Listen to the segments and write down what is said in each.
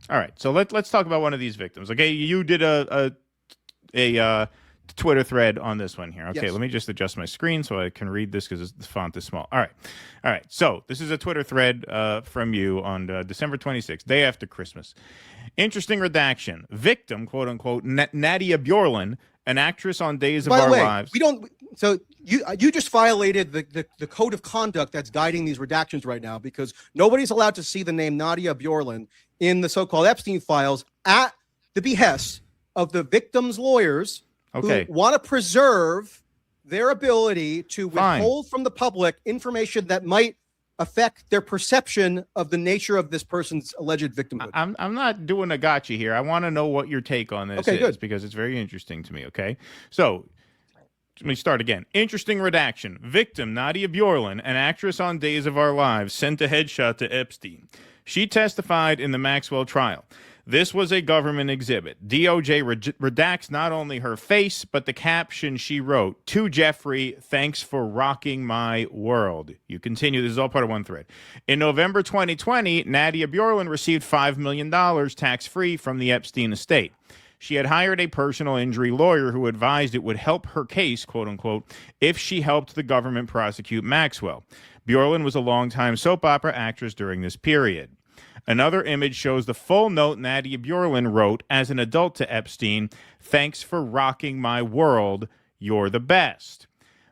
All right, so let's talk about one of these victims. Okay, you did a Twitter thread on this one here. Okay, Yes. let me just adjust my screen so I can read this because the font is small. All right. So this is a Twitter thread from you on December 26th, day after Christmas. Interesting redaction. Victim, quote unquote, Nadia Bjorlin, an actress on Days of By the Our way, Lives. we don't. So you just violated the code of conduct that's guiding these redactions right now, because nobody's allowed to see the name Nadia Bjorlin in the so-called Epstein files at the behest of the victim's lawyers, Okay. who want to preserve their ability to withhold from the public information that might affect their perception of the nature of this person's alleged victimhood. I'm not doing a gotcha here. I want to know what your take on this is, because it's very interesting to me, okay? So let me start again. Interesting redaction. Victim Nadia Bjorlin, an actress on Days of Our Lives, sent a headshot to Epstein. She testified in the Maxwell trial. This was a government exhibit. DOJ redacts not only her face, but the caption she wrote. To Jeffrey, thanks for rocking my world. You continue. This is all part of one thread. In November 2020, Nadia Bjorlin received $5 million tax-free from the Epstein estate. She had hired a personal injury lawyer who advised it would help her case, quote unquote, if she helped the government prosecute Maxwell. Bjorlin was a longtime soap opera actress during this period. Another image shows the full note Nadia Bjorlin wrote as an adult to Epstein. Thanks for rocking my world. You're the best.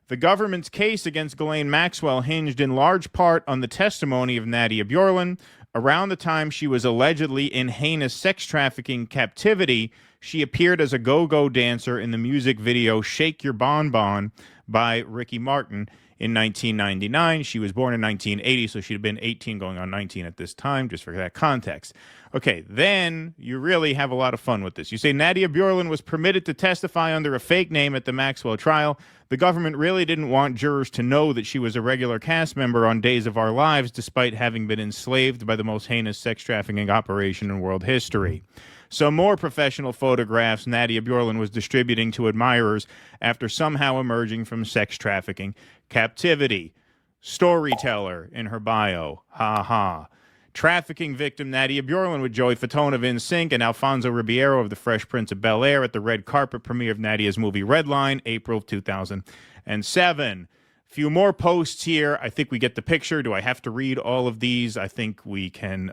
The government's case against Ghislaine Maxwell hinged in large part on the testimony of Nadia Bjorlin. Around the time she was allegedly in heinous sex trafficking captivity, she appeared as a go-go dancer in the music video Shake Your Bon Bon by Ricky Martin in 1999. She was born in 1980, so she'd have been 18 going on 19 at this time, just for that context. Okay, then you really have a lot of fun with this. You say Nadia Bjorlin was permitted to testify under a fake name at the Maxwell trial. The government really didn't want jurors to know that she was a regular cast member on Days of Our Lives, despite having been enslaved by the most heinous sex trafficking operation in world history. Some more professional photographs Nadia Bjorlin was distributing to admirers after somehow emerging from sex trafficking captivity. Storyteller in her bio. Ha ha. Trafficking victim Nadia Bjorlin with Joey Fatone of NSYNC and Alfonso Ribeiro of The Fresh Prince of Bel-Air at the red carpet premiere of Nadia's movie Redline, April of 2007. Few more posts here. I think we get the picture. Do I have to read all of these? I think we can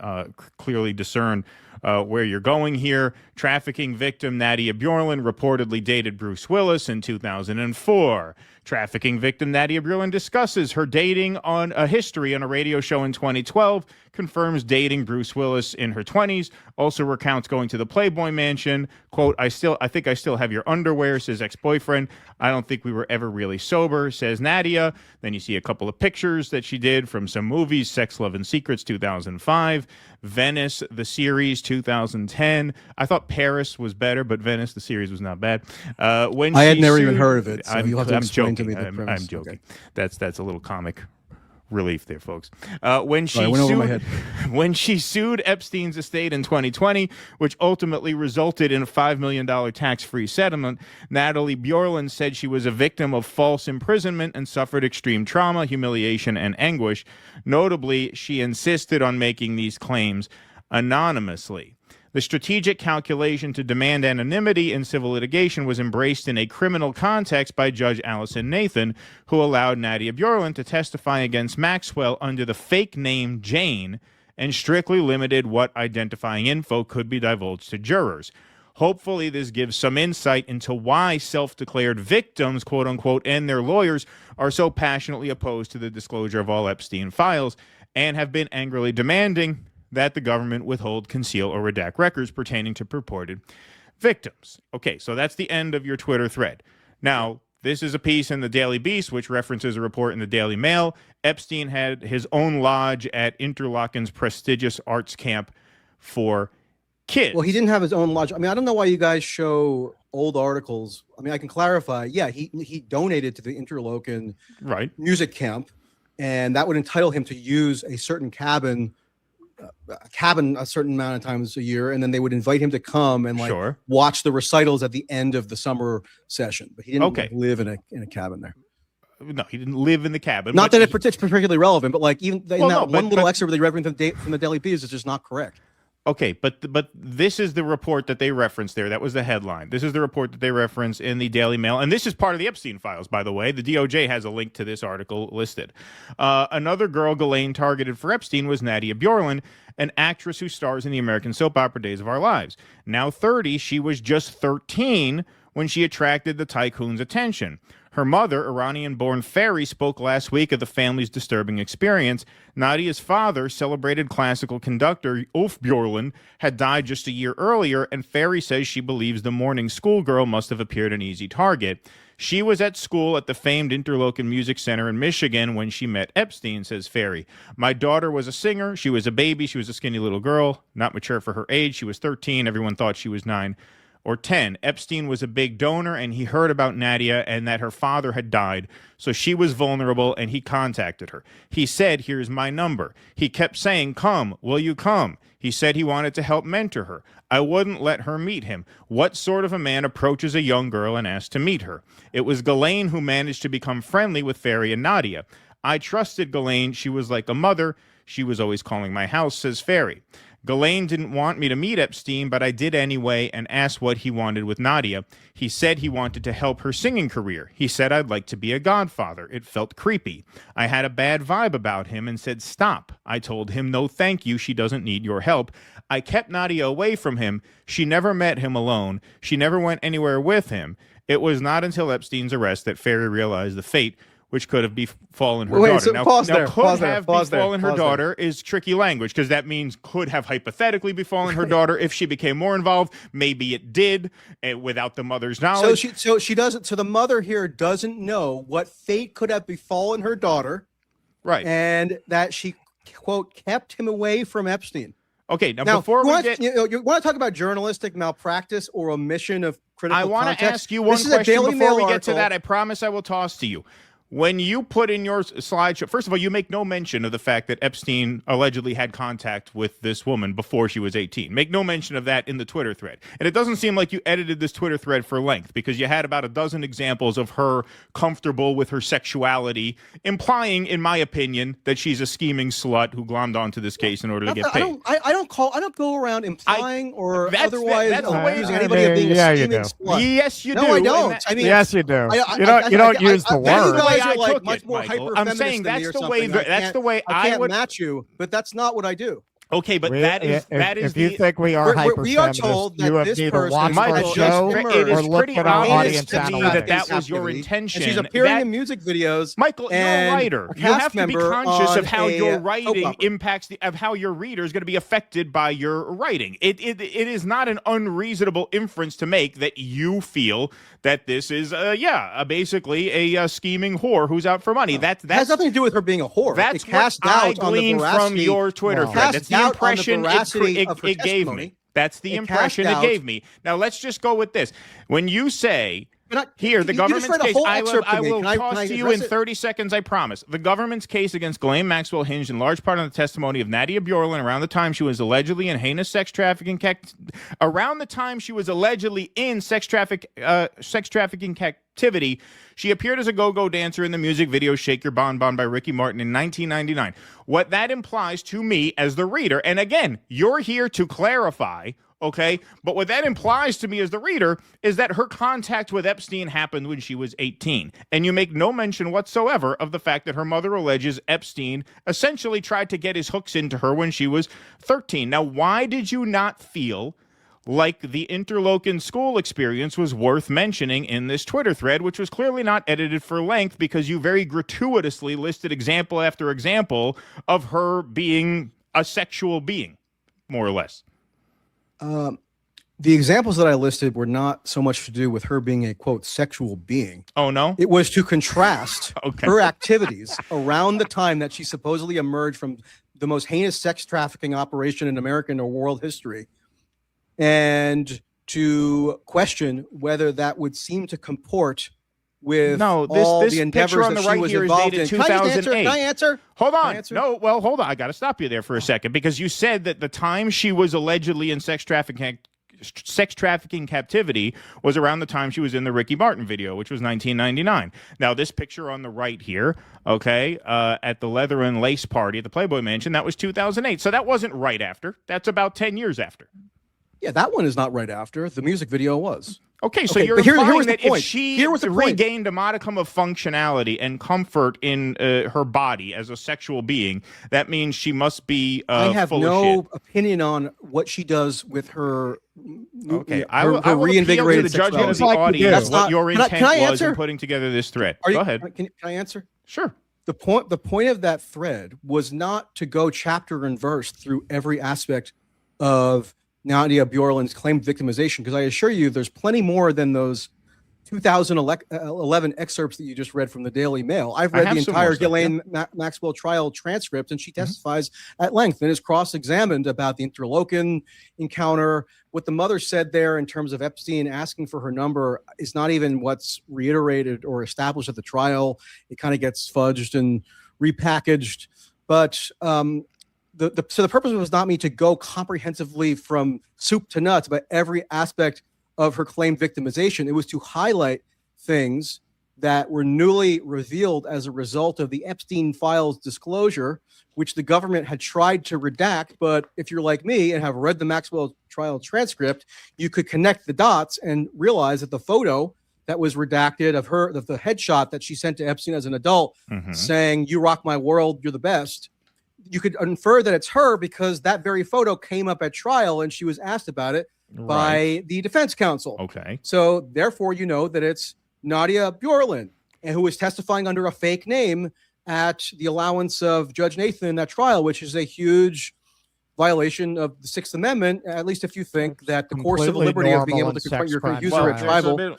clearly discern where you're going here. Trafficking victim Nadia Bjorlin reportedly dated Bruce Willis in 2004. Trafficking victim Nadia Bjorlin discusses her dating on a history on a radio show in 2012, confirms dating Bruce Willis in her 20s, also recounts going to the Playboy Mansion. Quote, I think I still have your underwear, says ex-boyfriend. I don't think we were ever really sober, says Nadia. Then you see a couple of pictures that she did from some movies, Sex, Love, and Secrets, 2005, Venice, the series, 2010. I thought Paris was better, but Venice, the series, was not bad. When I had never even heard of it, so you'll have to explain joking. to me the premise. I'm joking. Okay. That's a little comic relief there, folks. When she sued Epstein's estate in 2020, which ultimately resulted in a $5 million tax-free settlement, Natalie Bjorlin said she was a victim of false imprisonment and suffered extreme trauma, humiliation, and anguish. Notably, she insisted on making these claims anonymously. The strategic calculation to demand anonymity in civil litigation was embraced in a criminal context by Judge Allison Nathan, who allowed Nadia Bjorlin to testify against Maxwell under the fake name Jane and strictly limited what identifying info could be divulged to jurors. Hopefully, this gives some insight into why self-declared victims, quote unquote, and their lawyers are so passionately opposed to the disclosure of all Epstein files and have been angrily demanding that the government withhold, conceal, or redact records pertaining to purported victims. Okay, so that's the end of your Twitter thread. Now, this is a piece in the Daily Beast, which references a report in the Daily Mail. Epstein had his own lodge at Interlaken's prestigious arts camp for kids. Well, he didn't have his own lodge. I mean, I don't know why you guys show old articles. I mean, I can clarify. Yeah, he donated to the Interlochen music camp, and that would entitle him to use a certain cabin a certain amount of times a year, and then they would invite him to come and watch the recitals at the end of the summer session. But he didn't live in a cabin there. No, he didn't live in the cabin. Not that it's particularly relevant, but like even one little excerpt they read from the Daily Beast is just not correct. Okay, but this is the report that they referenced there. That was the headline. This is the report that they reference in the Daily Mail, and this is part of the Epstein files, by the way. The DOJ has a link to this article listed. Another girl Ghislaine targeted for Epstein was Nadia Bjorlin, an actress who stars in the American soap opera Days of Our Lives. Now 30, she was just 13 when she attracted the tycoon's attention. Her mother, Iranian-born Ferry, spoke last week of the family's disturbing experience. Nadia's father, celebrated classical conductor Ulf Bjorlin, had died just a year earlier, and Ferry says she believes the mourning schoolgirl must have appeared an easy target. She was at school at the famed Interlochen Music Center in Michigan when she met Epstein, says Ferry. My daughter was a singer. She was a baby. She was a skinny little girl, not mature for her age. She was 13. Everyone thought she was 9 or 10. Epstein was a big donor, and he heard about Nadia and that her father had died, so she was vulnerable, and he contacted her. He said, here's my number. He kept saying, come, will you come? He said he wanted to help mentor her. I wouldn't let her meet him. What sort of a man approaches a young girl and asks to meet her? It was Ghislaine who managed to become friendly with Ferry and Nadia. I trusted Ghislaine. She was like a mother. She was always calling my house, says Ferry. Ghislaine didn't want me to meet Epstein, but I did anyway and asked what he wanted with Nadia. He said he wanted to help her singing career. He said I'd like to be a godfather. It felt creepy. I had a bad vibe about him and said, stop. I told him, no thank you, she doesn't need your help. I kept Nadia away from him. She never met him alone. She never went anywhere with him. It was not until Epstein's arrest that Ferry realized the fate which could have befallen her daughter. So now, pause now there, could pause have there, befallen her daughter is tricky language, because that means could have hypothetically befallen her daughter if she became more involved. Maybe it did without the mother's knowledge. So she doesn't. So the mother here doesn't know what fate could have befallen her daughter, right? And that she, quote, kept him away from Epstein. Okay, now before we get, you want to talk about journalistic malpractice or omission of critical I want context? to ask you one question before we get to that. I promise I will toss to you. When you put in your slideshow, first of all, you make no mention of the fact that Epstein allegedly had contact with this woman before she was 18. Make no mention of that in the Twitter thread. And it doesn't seem like you edited this Twitter thread for length, because you had about a dozen examples of her comfortable with her sexuality, implying, in my opinion, that she's a scheming slut who glommed onto this case in order to get paid. I don't go around implying or otherwise accusing anybody of being a scheming slut. Yes, you do. No, I don't. I mean, yes, you do. You don't use the word. Are like much more I'm saying that's the way. That's the way I would match you, but that's not what I do. Okay, but that is. If you think we are hyper-feminist, we are told that you have this either watched Michael, our show or looked at our audience to me analytics. that was your intention. And she's appearing in music videos. Michael, you're a writer. You have to be conscious of how your writing impacts of how your reader is going to be affected by your writing. It is not an unreasonable inference to make that you feel that this is basically a scheming whore who's out for money. That has nothing to do with her being a whore. That's what I gleaned from your Twitter thread. That's the impression it gave me. That's the impression it gave me. Now let's just go with this. When you say the government's case, I will toss to you in 30 seconds, I promise. The government's case against Ghislaine Maxwell hinged in large part on the testimony of Nadia Bjorlin around the time she was allegedly in heinous sex trafficking captivity. She appeared as a go-go dancer in the music video Shake Your Bon Bon by Ricky Martin in 1999. What that implies to me as the reader, and again, you're here to clarify, okay? But what that implies to me as the reader is that her contact with Epstein happened when she was 18. And you make no mention whatsoever of the fact that her mother alleges Epstein essentially tried to get his hooks into her when she was 13. Now, why did you not feel like the Interlochen school experience was worth mentioning in this Twitter thread, which was clearly not edited for length because you very gratuitously listed example after example of her being a sexual being, more or less? The examples that I listed were not so much to do with her being a, quote, sexual being. Oh, no? It was to contrast her activities around the time that she supposedly emerged from the most heinous sex trafficking operation in American or world history, and to question whether that would seem to comport with all the endeavors that she was involved in. 2008. Can I answer? Hold on. No, well, hold on. I got to stop you there for a second, because you said that the time she was allegedly in sex trafficking sex trafficking captivity was around the time she was in the Ricky Martin video, which was 1999. Now, this picture on the right here, okay, at the leather and lace party at the Playboy Mansion, that was 2008. So that wasn't right after. That's about 10 years after. Yeah, that one is not right after. The music video was. Okay, so you're implying that if she regained a modicum of functionality and comfort in her body as a sexual being, that means she must be I have full no of shit. Opinion on what she does with her. Okay, I will appeal to the judgment of the audience what your intent was in putting together this thread. Go ahead. Can I answer? Sure. The point of that thread was not to go chapter and verse through every aspect of Nadia Bjorland's claimed victimization, because I assure you there's plenty more than those 2011 excerpts that you just read from the Daily Mail. I've read the entire Ghislaine Maxwell trial transcript, and she testifies at length and is cross-examined about the interlochen encounter. What the mother said there in terms of Epstein asking for her number is not even what's reiterated or established at the trial. It kind of gets fudged and repackaged. But so the purpose was not me to go comprehensively from soup to nuts about every aspect of her claimed victimization. It was to highlight things that were newly revealed as a result of the Epstein files disclosure, which the government had tried to redact. But if you're like me and have read the Maxwell trial transcript, you could connect the dots and realize that the photo that was redacted of her, the headshot that she sent to Epstein as an adult, saying, "You rock my world, you're the best," you could infer that it's her because that very photo came up at trial and she was asked about it by the defense counsel. Okay. So therefore, you know that it's Nadia Bjorland, and who was testifying under a fake name at the allowance of Judge Nathan in that trial, which is a huge violation of the Sixth Amendment, at least if you think that the core civil liberty of being able to confront your accuser at tribal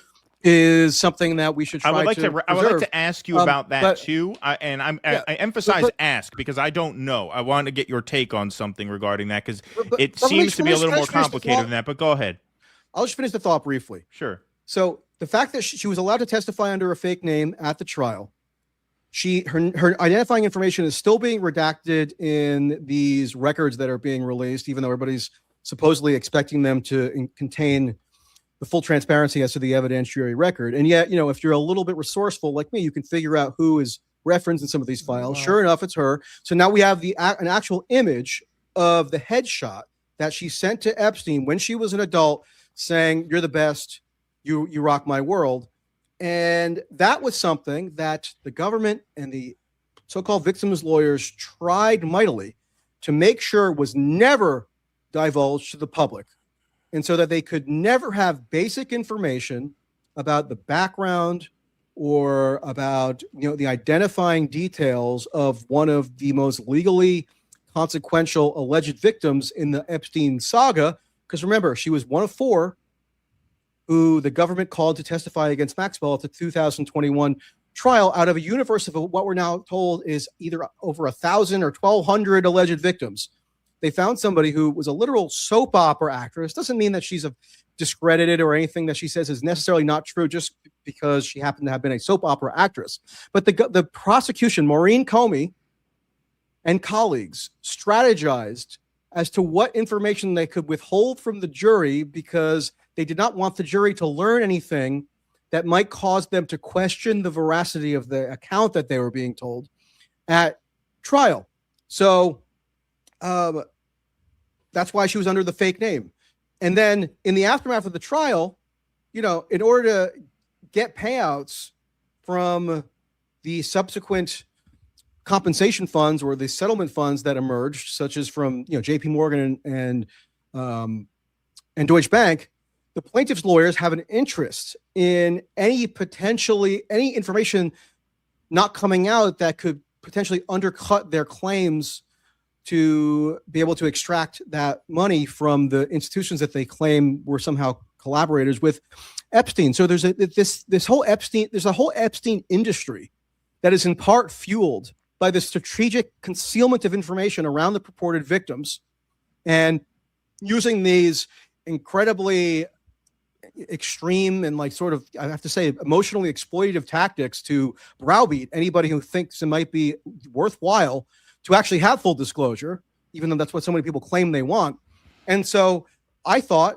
is something that we should try to preserve. I would like to ask you about that too, I emphasize ask because I don't know. I want to get your take on something regarding that because it seems to be a little more complicated than that. But go ahead. I'll just finish the thought briefly. Sure. So the fact that she was allowed to testify under a fake name at the trial, her identifying information is still being redacted in these records that are being released, even though everybody's supposedly expecting them to contain the full transparency as to the evidentiary record. And yet, you know, if you're a little bit resourceful like me, you can figure out who is referenced in some of these files. Sure enough, it's her. So now we have an actual image of the headshot that she sent to Epstein when she was an adult saying, "You're the best, you rock my world." And that was something that the government and the so-called victims lawyers tried mightily to make sure was never divulged to the public. And so that they could never have basic information about the background or about, you know, the identifying details of one of the most legally consequential alleged victims in the Epstein saga. Because remember, she was one of four who the government called to testify against Maxwell at the 2021 trial out of a universe of what we're now told is either over 1,000 or 1,200 alleged victims. They found somebody who was a literal soap opera actress. Doesn't mean that she's discredited or anything that she says is necessarily not true just because she happened to have been a soap opera actress. But the prosecution, Maureen Comey and colleagues, strategized as to what information they could withhold from the jury because they did not want the jury to learn anything that might cause them to question the veracity of the account that they were being told at trial. So that's why she was under the fake name. And then in the aftermath of the trial, you know, in order to get payouts from the subsequent compensation funds or the settlement funds that emerged, such as from, you know, JP Morgan and Deutsche Bank, the plaintiff's lawyers have an interest in any information not coming out that could potentially undercut their claims to be able to extract that money from the institutions that they claim were somehow collaborators with Epstein. So there's a whole Epstein industry that is in part fueled by the strategic concealment of information around the purported victims and using these incredibly extreme and, like, sort of, I have to say, emotionally exploitative tactics to browbeat anybody who thinks it might be worthwhile to actually have full disclosure, even though that's what so many people claim they want. And so I thought,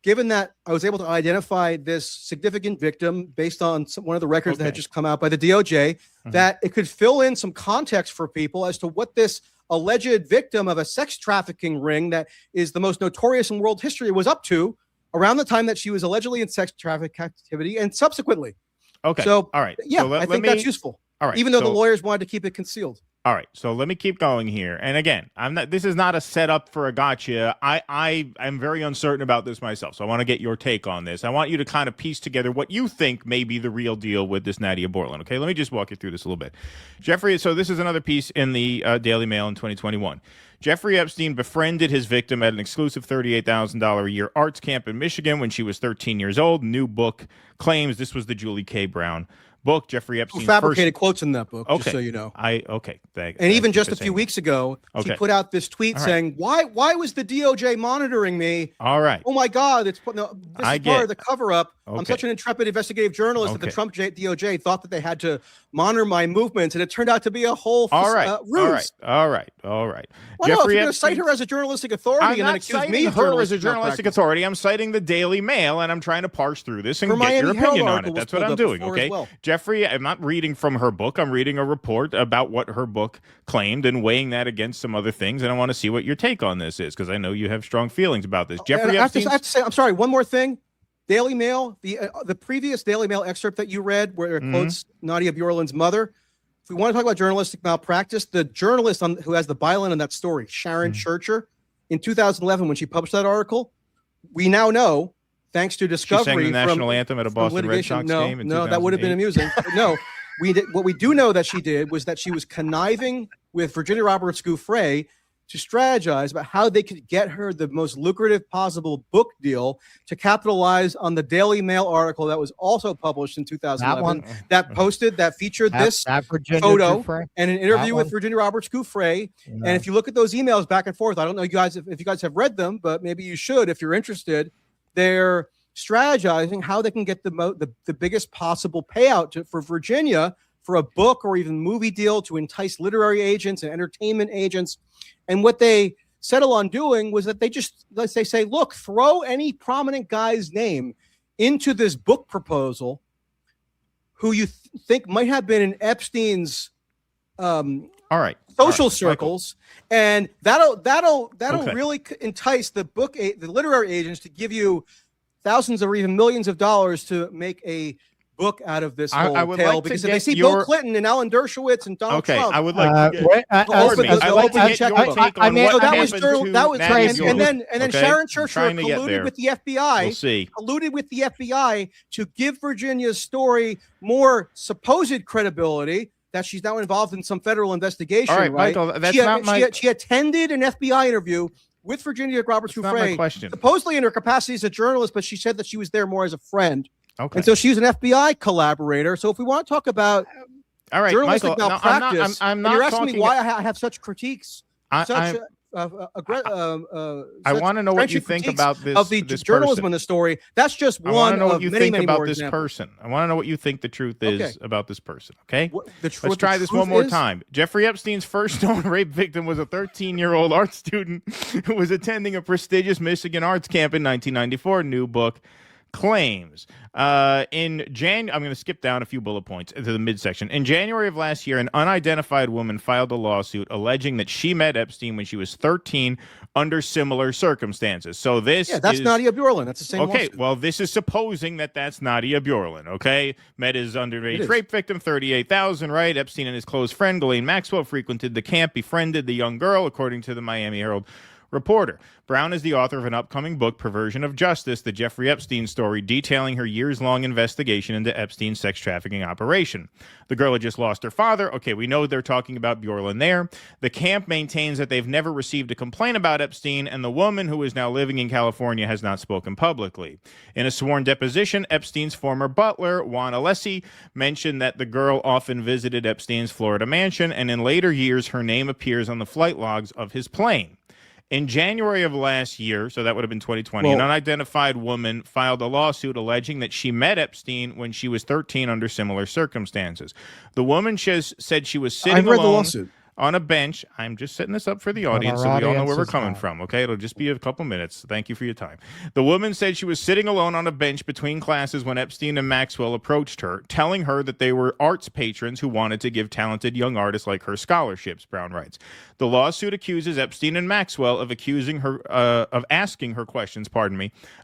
given that I was able to identify this significant victim based on one of the records that had just come out by the DOJ, that it could fill in some context for people as to what this alleged victim of a sex trafficking ring that is the most notorious in world history was up to around the time that she was allegedly in sex traffic activity and subsequently. Okay. So, all right. Yeah, so I think that's useful. All right. Even though the lawyers wanted to keep it concealed. All right, so let me keep going here. And again, this is not a setup for a gotcha. I'm very uncertain about this myself, so I want to get your take on this. I want you to kind of piece together what you think may be the real deal with this Nadia Borland. Okay, let me just walk you through this a little bit. Jeffrey, so this is another piece in the Daily Mail in 2021. Jeffrey Epstein befriended his victim at an exclusive $38,000 a year arts camp in Michigan when she was 13 years old. New book claims this was the Julie K. Brown book. Jeffrey Epstein fabricated quotes in that book, just so you know. And even just a few weeks ago, she put out this tweet saying, "Why was the DOJ monitoring me? All right. Oh my God, this is part of the cover-up. I'm such an intrepid investigative journalist that the Trump DOJ thought that they had to monitor my movements, and it turned out to be a whole ruse." All right. Well, Jeffrey, if you're going to cite her as a journalistic authority and then accuse me of her as a journalistic authority, I'm citing the Daily Mail, and I'm trying to parse through this and get your opinion on it. That's what I'm doing, okay? Jeffrey, I'm not reading from her book. I'm reading a report about what her book claimed and weighing that against some other things, and I want to see what your take on this is, because I know you have strong feelings about this. Jeffrey Epstein. I have to say, I'm sorry, one more thing. Daily Mail, the previous Daily Mail excerpt that you read, where it quotes Nadia Borland's mother. If we want to talk about journalistic malpractice, the journalist who has the byline on that story, Sharon Churcher, in 2011, when she published that article, we now know, thanks to discovery, she sang the national anthem at a Boston Red Sox game in 2008. No, that would have been amusing. But no, what we do know that she did was that she was conniving with Virginia Roberts Gouffre to strategize about how they could get her the most lucrative possible book deal to capitalize on the Daily Mail article that was also published in 2011 that featured this photo and an interview with Virginia Roberts Gouffre. And if you look at those emails back and forth, I don't know if you guys have read them, but maybe you should if you're interested. They're strategizing how they can get the biggest possible payout for Virginia for a book or even movie deal to entice literary agents and entertainment agents. And what they settle on doing was that they say, look, throw any prominent guy's name into this book proposal who you think might have been in Epstein's social circles, and that'll really entice the literary agents to give you thousands or even millions of dollars to make a book out of this whole tale, because if they see Bill Clinton and Alan Dershowitz and Donald Trump, I would like to get and then Sharon Churcher colluded with the FBI to give Virginia's story more supposed credibility, that she's now involved in some federal investigation. All right, Michael, she attended an FBI interview with Virginia Roberts Gouffre, supposedly in her capacity as a journalist, but she said that she was there more as a friend. Okay. And so she's an FBI collaborator. So if we want to talk about journalistic malpractice, you're asking me why I have such critiques, I want to know what you think about this of the journalism in the story. That's just one of many more this examples. Person. I want to know what you think the truth is about this person. Okay, let's try this one more time. Jeffrey Epstein's first known rape victim was a 13-year-old art student who was attending a prestigious Michigan arts camp in 1994. New book claims. I'm going to skip down a few bullet points into the midsection. In January of last year, an unidentified woman filed a lawsuit alleging that she met Epstein when she was 13 under similar circumstances. So that's Nadia Borland. That's the same Okay, lawsuit. well, this is supposing that that's Nadia Borland, okay? Met his underage rape victim, 38,000, right? Epstein and his close friend, Ghislaine Maxwell, frequented the camp, befriended the young girl, according to the Miami Herald reporter. Brown is the author of an upcoming book, Perversion of Justice, the Jeffrey Epstein story, detailing her years-long investigation into Epstein's sex trafficking operation. The girl had just lost her father. Okay, we know they're talking about Borland there. The camp maintains that they've never received a complaint about Epstein, and the woman, who is now living in California, has not spoken publicly. In a sworn deposition, Epstein's former butler, Juan Alessi, mentioned that the girl often visited Epstein's Florida mansion, and in later years, her name appears on the flight logs of his plane. In January of last year, so that would have been 2020, an unidentified woman filed a lawsuit alleging that she met Epstein when she was 13 under similar circumstances. The woman said she was sitting alone. I read the lawsuit. on a bench. I'm just setting this up for the audience so we all know where we're coming from, okay? It'll just be a couple minutes. Thank you for your time. The woman said she was sitting alone on a bench between classes when Epstein and Maxwell approached her, telling her that they were arts patrons who wanted to give talented young artists like her scholarships, Brown writes. The lawsuit accuses Epstein and Maxwell of asking her questions,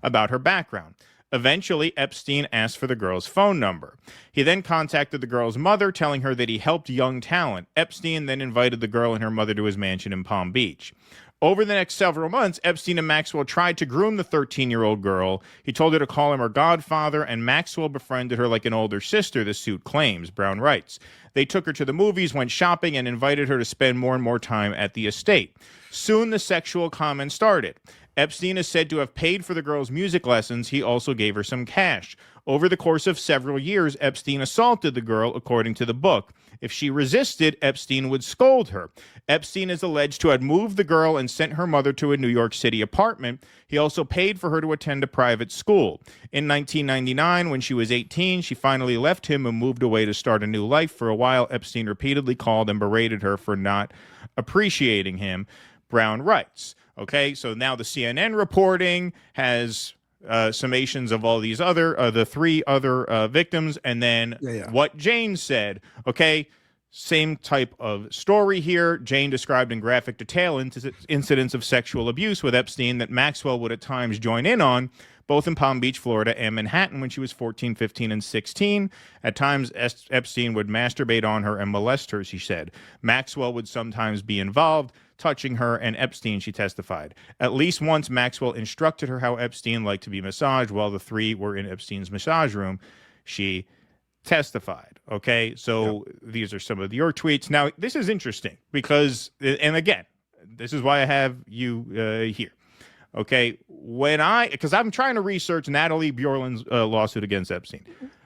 about her background. Eventually, Epstein asked for the girl's phone number. He then contacted the girl's mother, telling her that he helped young talent. Epstein then invited the girl and her mother to his mansion in Palm Beach. Over the next several months, Epstein and Maxwell tried to groom the 13-year-old girl. He told her to call him her godfather, and Maxwell befriended her like an older sister, the suit claims, Brown writes. They took her to the movies, went shopping, and invited her to spend more and more time at the estate. Soon, the sexual comments started. Epstein is said to have paid for the girl's music lessons. He also gave her some cash. Over the course of several years, Epstein assaulted the girl, according to the book. If she resisted, Epstein would scold her. Epstein is alleged to have moved the girl and sent her mother to a New York City apartment. He also paid for her to attend a private school. In 1999, when she was 18, she finally left him and moved away to start a new life. For a while, Epstein repeatedly called and berated her for not appreciating him, Brown writes. Okay, so now the CNN reporting has summations of all these the three other victims, and then what Jane said. Okay, same type of story here. Jane described in graphic detail incidents of sexual abuse with Epstein that Maxwell would at times join in on, both in Palm Beach, Florida, and Manhattan when she was 14, 15, and 16. At times, Epstein would masturbate on her and molest her, she said. Maxwell would sometimes be involved, touching her and Epstein, she testified. At least once, Maxwell instructed her how Epstein liked to be massaged while the three were in Epstein's massage room, she testified. Okay, so these are some of your tweets. Now, this is interesting because, and again, this is why I have you here. Okay, because I'm trying to research Natalie Bjorland's lawsuit against Epstein.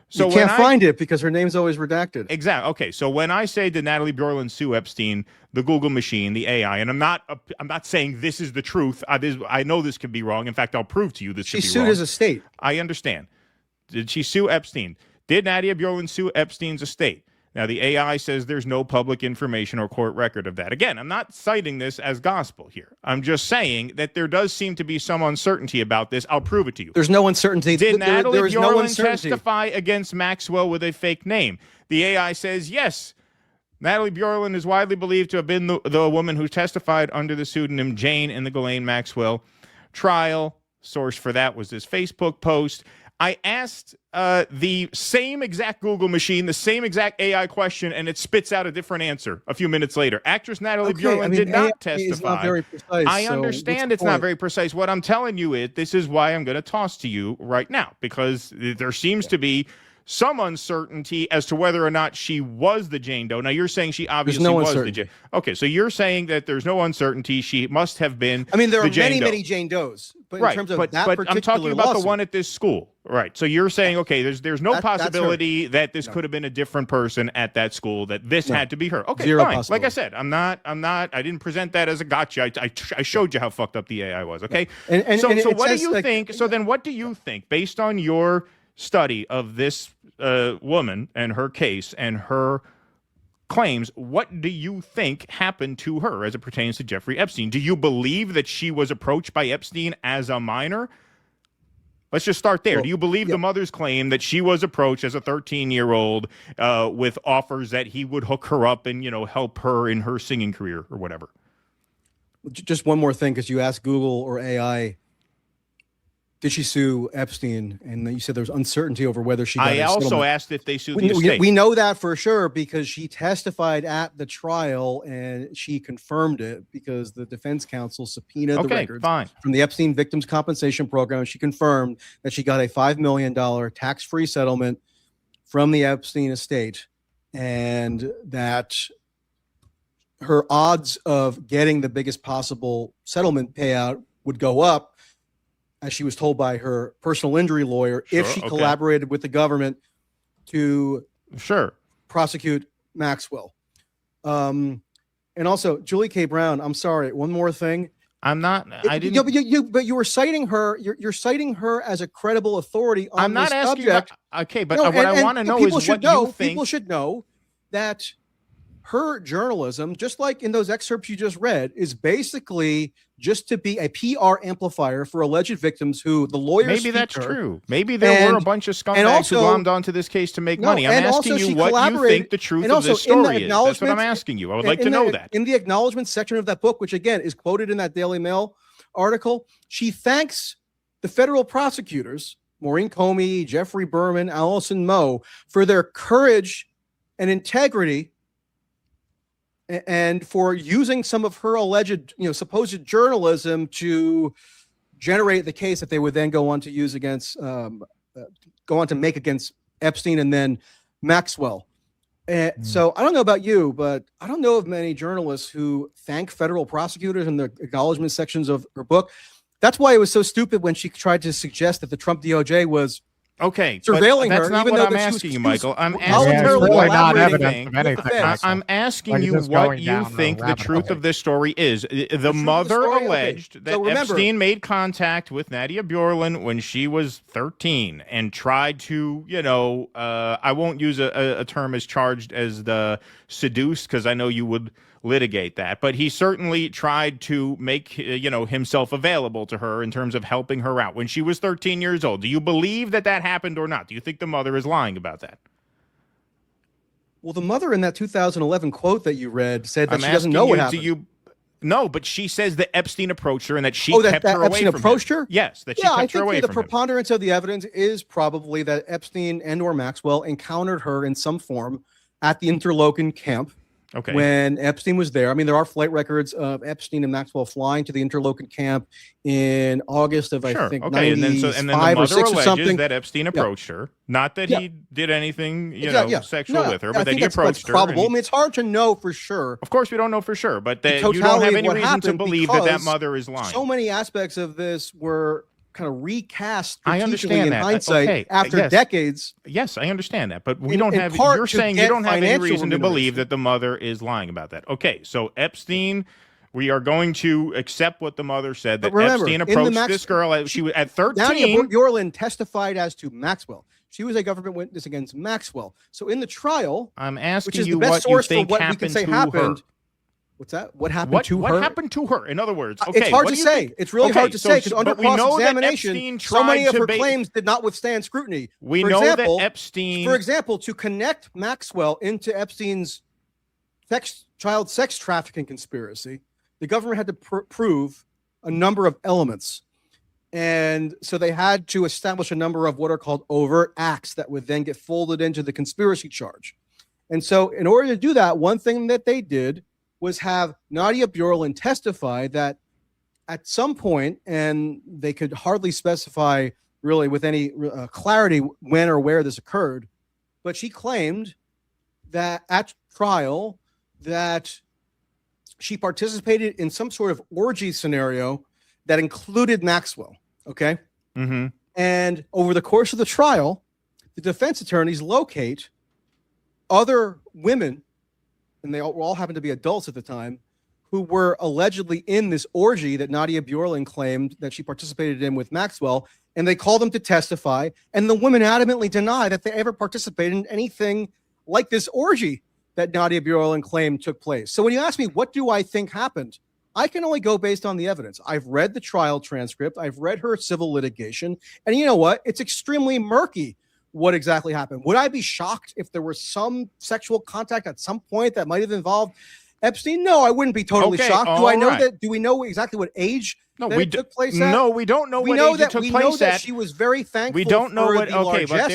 So you can't find it because her name's always redacted. Exactly. Okay, so when I say did Natalie Bjorland sue Epstein, the Google machine, the AI, and I'm not saying this is the truth. I know this could be wrong. In fact, I'll prove to you this could be wrong. She sued his estate. I understand. Did she sue Epstein? Did Nadia Bjorland sue Epstein's estate? Now, the AI says there's no public information or court record of that. Again, I'm not citing this as gospel here. I'm just saying that there does seem to be some uncertainty about this. I'll prove it to you. There's no uncertainty. Did Natalie Bjorland testify against Maxwell with a fake name? The AI says yes. Natalie Bjorland is widely believed to have been the woman who testified under the pseudonym Jane in the Ghislaine Maxwell trial. Source for that was this Facebook post. I asked the same exact Google machine, the same exact AI question, and it spits out a different answer a few minutes later. Actress Natalie Bjorland did not testify. Is not very precise, I understand it's not very precise. What I'm telling you is this is why I'm going to toss to you right now, because there seems to be some uncertainty as to whether or not she was the Jane Doe. Now, you're saying she obviously was the Jane. Okay, so you're saying that there's no uncertainty. She must have been I mean, there are many Jane Does. But in terms of that particular I'm talking about lawsuit, the one at this school. Right. So you're saying, okay, there's no possibility that this could have been a different person at that school, that this had to be her. Okay, Zero fine. Like I said, I didn't present that as a gotcha. I showed you how fucked up the AI was. Okay. So what do you think? So then what do you think, based on your study of this woman and her case and her claims, what do you think happened to her as it pertains to Jeffrey Epstein? Do you believe that she was approached by Epstein as a minor? Let's just start there. Do you believe the mother's claim that she was approached as a 13-year-old with offers that he would hook her up and, help her in her singing career or whatever? Just one more thing, because you asked Google or AI, did she sue Epstein? And you said there was uncertainty over whether she got I also settlement. asked if they sued the estate. We know that for sure because she testified at the trial and she confirmed it because the defense counsel subpoenaed the records from the Epstein Victims Compensation Program. And she confirmed that she got a $5 million tax-free settlement from the Epstein estate and that her odds of getting the biggest possible settlement payout would go up, as she was told by her personal injury lawyer, if she collaborated with the government to prosecute Maxwell. And also, Julie K. Brown, I'm sorry, one more thing. I'm not. I didn't. But you were citing her. You're citing her as a credible authority on this subject. Okay, but what I want to know is what you think. People should know that her journalism, just like in those excerpts you just read, is basically just to be a PR amplifier for alleged victims who the lawyers. Maybe that's true. Maybe there were a bunch of scumbags who glommed onto this case to make money. I'm asking you what you think the truth of this story is. That's what I'm asking you. I would like to know that. In the acknowledgement section of that book, which again is quoted in that Daily Mail article, she thanks the federal prosecutors, Maureen Comey, Jeffrey Berman, Allison Moe, for their courage and integrity, and for using some of her alleged, supposed journalism to generate the case that they would then go on to use against, make against Epstein and then Maxwell. So I don't know about you, but I don't know of many journalists who thank federal prosecutors in the acknowledgement sections of her book. That's why it was so stupid when she tried to suggest that the Trump DOJ was surveilling her. That's not what I'm asking you, Michael. I'm asking you what you think the truth of this story is. The mother alleged that Epstein made contact with Nadia Bjorlin when she was 13 and tried to, I won't use a term as charged as the seduce, because I know you would litigate that, but he certainly tried to make himself available to her in terms of helping her out when she was 13 years old. Do you believe that happened or not? Do you think the mother is lying about that? Well, the mother in that 2011 quote that you read said that she doesn't know what happened. No, but she says that Epstein approached her and that she kept her away Epstein from approached him. her? Yes, that she kept her away from him. The preponderance of the evidence is probably that Epstein and or Maxwell encountered her in some form at the Interlochen camp. Okay. When Epstein was there. I mean, there are flight records of Epstein and Maxwell flying to the Interlochen camp in August of, I think, 95 or 6 or something. That Epstein approached her. Not that he did anything, sexual with her, but that he approached her. Probable. I mean, it's hard to know for sure. Of course, we don't know for sure, but you don't have any reason to believe that mother is lying. So many aspects of this were kind of recast I understand in that. hindsight after decades. Yes, I understand that, but we don't have. You're saying you don't have any reason to believe that the mother is lying about that. Okay, so Epstein, we are going to accept what the mother said, that Epstein approached this girl. She was at 13. Nadia Bjorlin testified as to Maxwell. She was a government witness against Maxwell. So in the trial, I'm asking you what you think happened to her. What's that? What happened to her? What happened to her? In other words, it's hard to say. It's really hard to say because under cross-examination, so many of her claims did not withstand scrutiny. We know that Epstein, for example, to connect Maxwell into Epstein's child sex trafficking conspiracy, the government had to prove a number of elements, and so they had to establish a number of what are called overt acts that would then get folded into the conspiracy charge. And so, in order to do that, one thing that they did was have Nadia Bjorlin testify that at some point, and they could hardly specify really with any clarity when or where this occurred, but she claimed that at trial that she participated in some sort of orgy scenario that included Maxwell, okay? Mm-hmm. And over the course of the trial, the defense attorneys locate other women, and they all happened to be adults at the time, who were allegedly in this orgy that Nadia Bjorlin claimed that she participated in with Maxwell, and they called them to testify, and the women adamantly deny that they ever participated in anything like this orgy that Nadia Bjorlin claimed took place. So when you ask me, what do I think happened? I can only go based on the evidence. I've read the trial transcript. I've read her civil litigation, and you know what? It's extremely murky what exactly happened. Would I be shocked if there was some sexual contact at some point that might have involved Epstein? No, I wouldn't be totally shocked. Do I know that? Do we know exactly what age it took place at? No, we don't know what age it took place at. We know that she was very thankful. We don't know what. Okay, but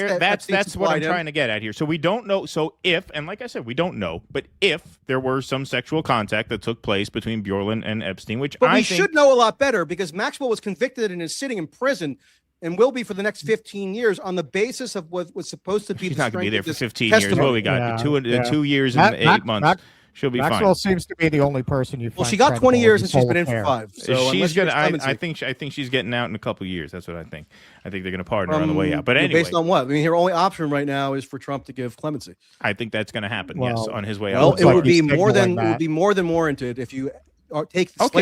that's what I'm trying to get at here. So we don't know. So if, and like I said, we don't know, but if there were some sexual contact that took place between Bjorlin and Epstein, we should know a lot better because Maxwell was convicted and is sitting in prison and will be for the next 15 years on the basis of what was supposed to be. She's not going to be there for 15 years. What we got? 2 years and 8 months. She'll be fine. Maxwell seems to be the only person you. Well, she got 20 years and she's been in for 5. So she's gonna. I think she's getting out in a couple of years. That's what I think. I think they're going to pardon her on the way out. But anyway, based on what? I mean, her only option right now is for Trump to give clemency. I think that's going to happen. Yes, on his way out. Well, it would be more than warranted if you. Take but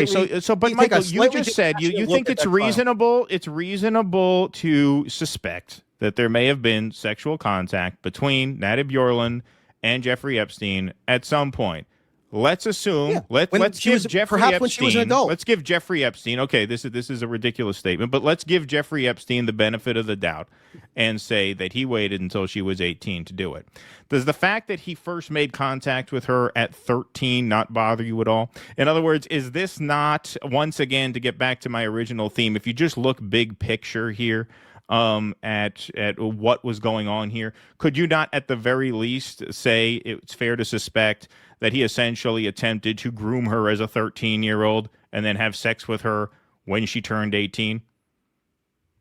Michael, you just said you think it's reasonable. It's reasonable to suspect that there may have been sexual contact between Nadia Bjorlin and Jeffrey Epstein at some point. Let's assume let's give Jeffrey Epstein, when she was an adult. Let's give Jeffrey Epstein. Okay, this is a ridiculous statement, but let's give Jeffrey Epstein the benefit of the doubt and say that he waited until she was 18 to do it. Does the fact that he first made contact with her at 13 not bother you at all? In other words, is this not, once again, to get back to my original theme, if you just look big picture here, at what was going on here, could you not at the very least say it's fair to suspect that he essentially attempted to groom her as a 13-year-old and then have sex with her when she turned 18?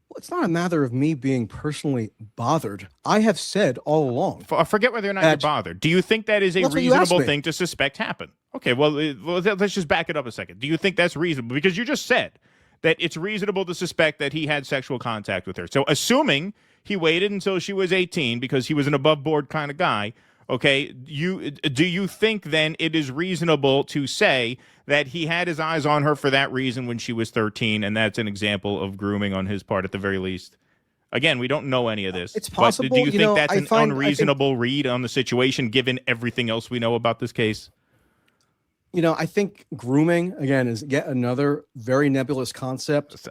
Well, it's not a matter of me being personally bothered. I have said all along. Forget whether or not you're bothered. Do you think that is a reasonable thing to suspect happened? Okay, well, let's just back it up a second. Do you think that's reasonable? Because you just said that it's reasonable to suspect that he had sexual contact with her. So assuming he waited until she was 18 because he was an above-board kind of guy, okay, do you think then it is reasonable to say that he had his eyes on her for that reason when she was 13, and that's an example of grooming on his part at the very least? Again, we don't know any of this. It's possible. But do you think that's an unreasonable read on the situation given everything else we know about this case? I think grooming, again, is yet another very nebulous concept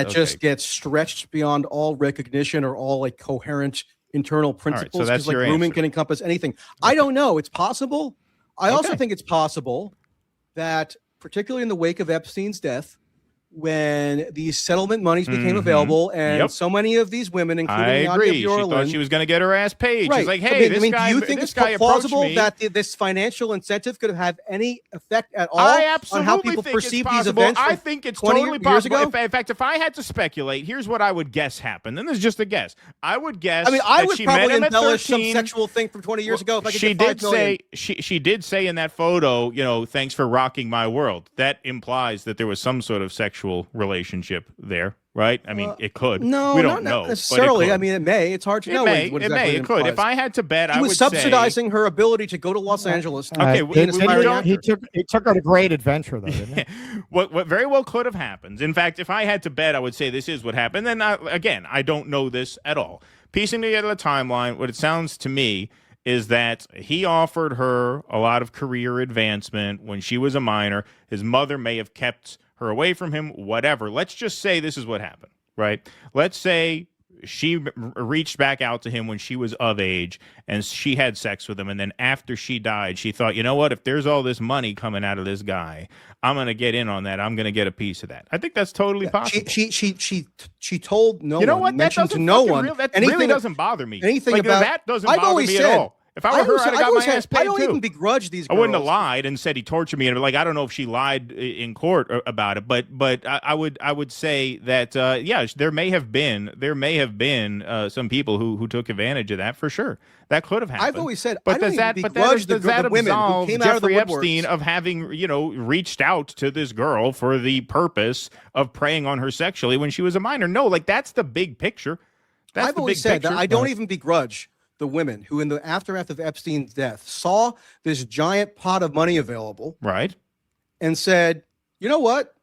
just gets stretched beyond all recognition or all coherent internal principles. Right, so that's grooming can encompass anything. Okay. I don't know. It's possible. I also think it's possible that, particularly in the wake of Epstein's death, when these settlement monies became available, and so many of these women, including she thought she was going to get her ass paid. Right. She's like, "Hey, do you think it's plausible that this financial incentive could have any effect at all on how people perceive these events? I think it's totally possible. In fact, if I had to speculate, here's what I would guess happened. And this is just a guess. I would guess. I would probably embellish some sexual thing from 20 years ago. If I could get $5 million. She did say in that photo, thanks for rocking my world. That implies that there was some sort of sexual relationship there, right? I mean, it could. No, we don't know not necessarily. I mean, it may. It's hard to know. It could. If I had to bet, I would say he was subsidizing her ability to go to Los Angeles. Okay, he took her to great adventure, though, didn't he? What very well could have happened. In fact, if I had to bet, I would say this is what happened. Then again, I don't know this at all. Piecing together the timeline, what it sounds to me is that he offered her a lot of career advancement when she was a minor. His mother may have kept her away from him, whatever. Let's just say this is what happened, right? Let's say she reached back out to him when she was of age and she had sex with him. And then after she died, she thought, you know what? If there's all this money coming out of this guy, I'm going to get in on that. I'm going to get a piece of that. I think that's totally possible. She told no one. You know what? That doesn't to no one. That really doesn't bother me. Anything about that doesn't bother me at all. If I were her, I'd have got my ass paid, I don't even begrudge these girls. I wouldn't have lied and said he tortured me. And I don't know if she lied in court about it, but I would say that there may have been some people who took advantage of that for sure. That could have happened. I've always said, but does that absolve Jeffrey Epstein of having reached out to this girl for the purpose of preying on her sexually when she was a minor? No, that's the big picture. I've always said that I don't even begrudge the women who, in the aftermath of Epstein's death, saw this giant pot of money available, right, and said, "You know what?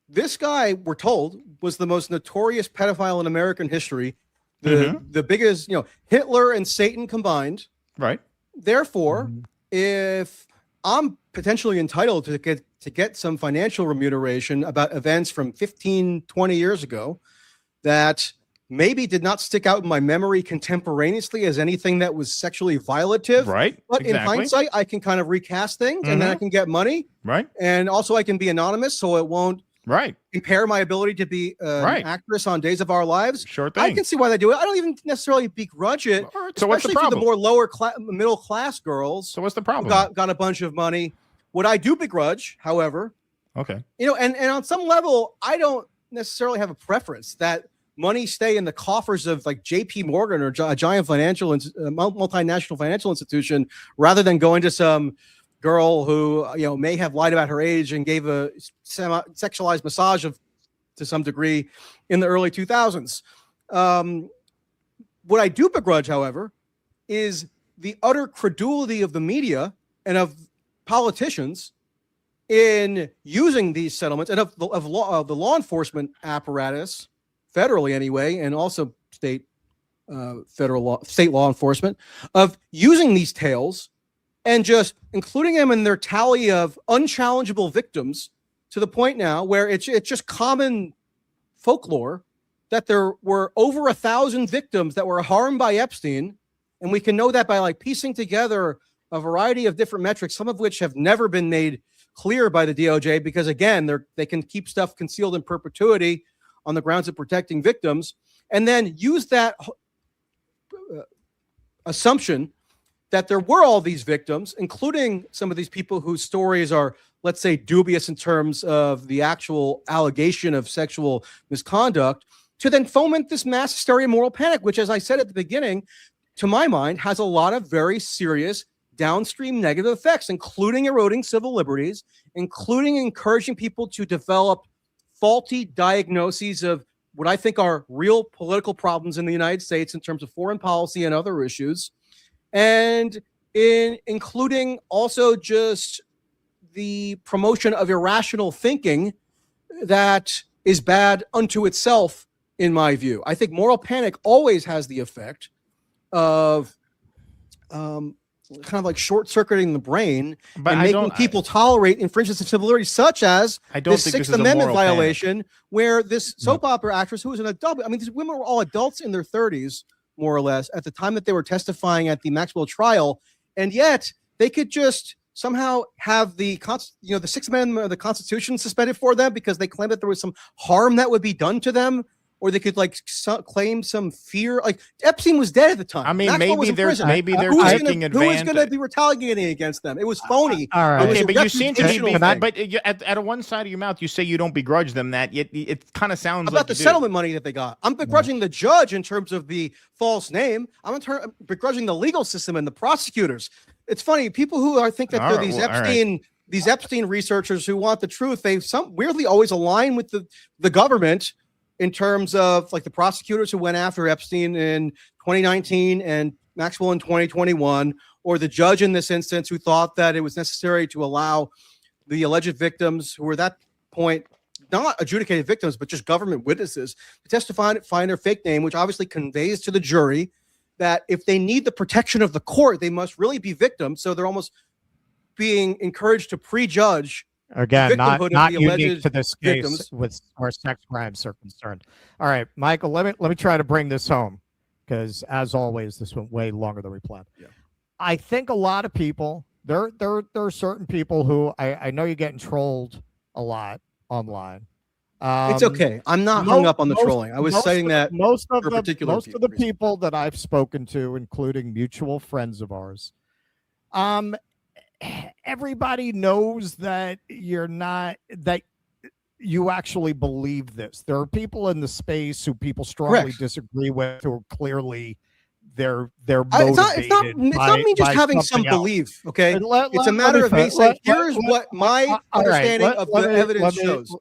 This guy, we're told, was the most notorious pedophile in American history, the biggest, Hitler and Satan combined. Right. Therefore, if I'm potentially entitled to get some financial remuneration about events from 15, 20 years ago that maybe did not stick out in my memory contemporaneously as anything that was sexually violative. Right. But in hindsight, I can kind of recast things and then I can get money. Right. And also I can be anonymous so it won't impair my ability to be an actress on Days of Our Lives. Sure thing. I can see why they do it. I don't even necessarily begrudge it. So what's the problem? For the more lower middle class girls. So what's the problem? Got a bunch of money. What I do begrudge, however, and on some level, I don't necessarily have a preference that money stay in the coffers of like J.P. Morgan or a giant multinational financial institution rather than going to some girl who may have lied about her age and gave a sexualized massage to some degree in the early 2000s. What I do begrudge, however, is the utter credulity of the media and of politicians in using these settlements and of the law enforcement apparatus, federally anyway, and also state law enforcement, of using these tales and just including them in their tally of unchallengeable victims to the point now where it's just common folklore that there were over 1,000 victims that were harmed by Epstein. And we can know that by like piecing together a variety of different metrics, some of which have never been made clear by the DOJ, because again, they can keep stuff concealed in perpetuity on the grounds of protecting victims, and then use that assumption that there were all these victims, including some of these people whose stories are, let's say, dubious in terms of the actual allegation of sexual misconduct, to then foment this mass hysteria, moral panic, which, as I said at the beginning, to my mind, has a lot of very serious downstream negative effects, including eroding civil liberties, including encouraging people to develop faulty diagnoses of what I think are real political problems in the United States in terms of foreign policy and other issues, and including also just the promotion of irrational thinking that is bad unto itself, in my view. I think moral panic always has the effect of kind of like short-circuiting the brain and making people tolerate infringements of civil liberties, such as this Sixth Amendment violation, where this soap opera actress, who was an adult, I mean, these women were all adults in their 30s, more or less, at the time that they were testifying at the Maxwell trial, and yet they could just somehow have the Sixth Amendment of the Constitution suspended for them because they claimed that there was some harm that would be done to them. Or they could like claim some fear. Like Epstein was dead at the time. I mean, maybe they're taking advantage. Who was going to be retaliating against them? It was phony. All right. Okay, but you seem to be. But at one side of your mouth, you say you don't begrudge them that. Yet it kind of sounds about like the settlement money that they got. I'm begrudging the judge in terms of the false name. I'm begrudging the legal system and the prosecutors. It's funny. People who think that they're these Epstein researchers who want the truth, they weirdly always align with the government. In terms of like the prosecutors who went after Epstein in 2019 and Maxwell in 2021, or the judge in this instance who thought that it was necessary to allow the alleged victims, who were at that point not adjudicated victims, but just government witnesses, to testify and find their fake name, which obviously conveys to the jury that if they need the protection of the court, they must really be victims. So they're almost being encouraged to prejudge. Again, not unique to this case with where sex crimes are concerned. All right, Michael, let me try to bring this home, because as always, this went way longer than we planned. Yeah. I think a lot of people, there are certain people who I know you're getting trolled a lot online. It's okay. I'm not hung up on the trolling. I was saying that most of the people that I've spoken to, including mutual friends of ours, everybody knows that that you actually believe this. There are people in the space who people strongly disagree with, who are clearly they're motivated. It's not me just having some belief. Okay, it's a matter of me saying, here's what my understanding of the evidence shows.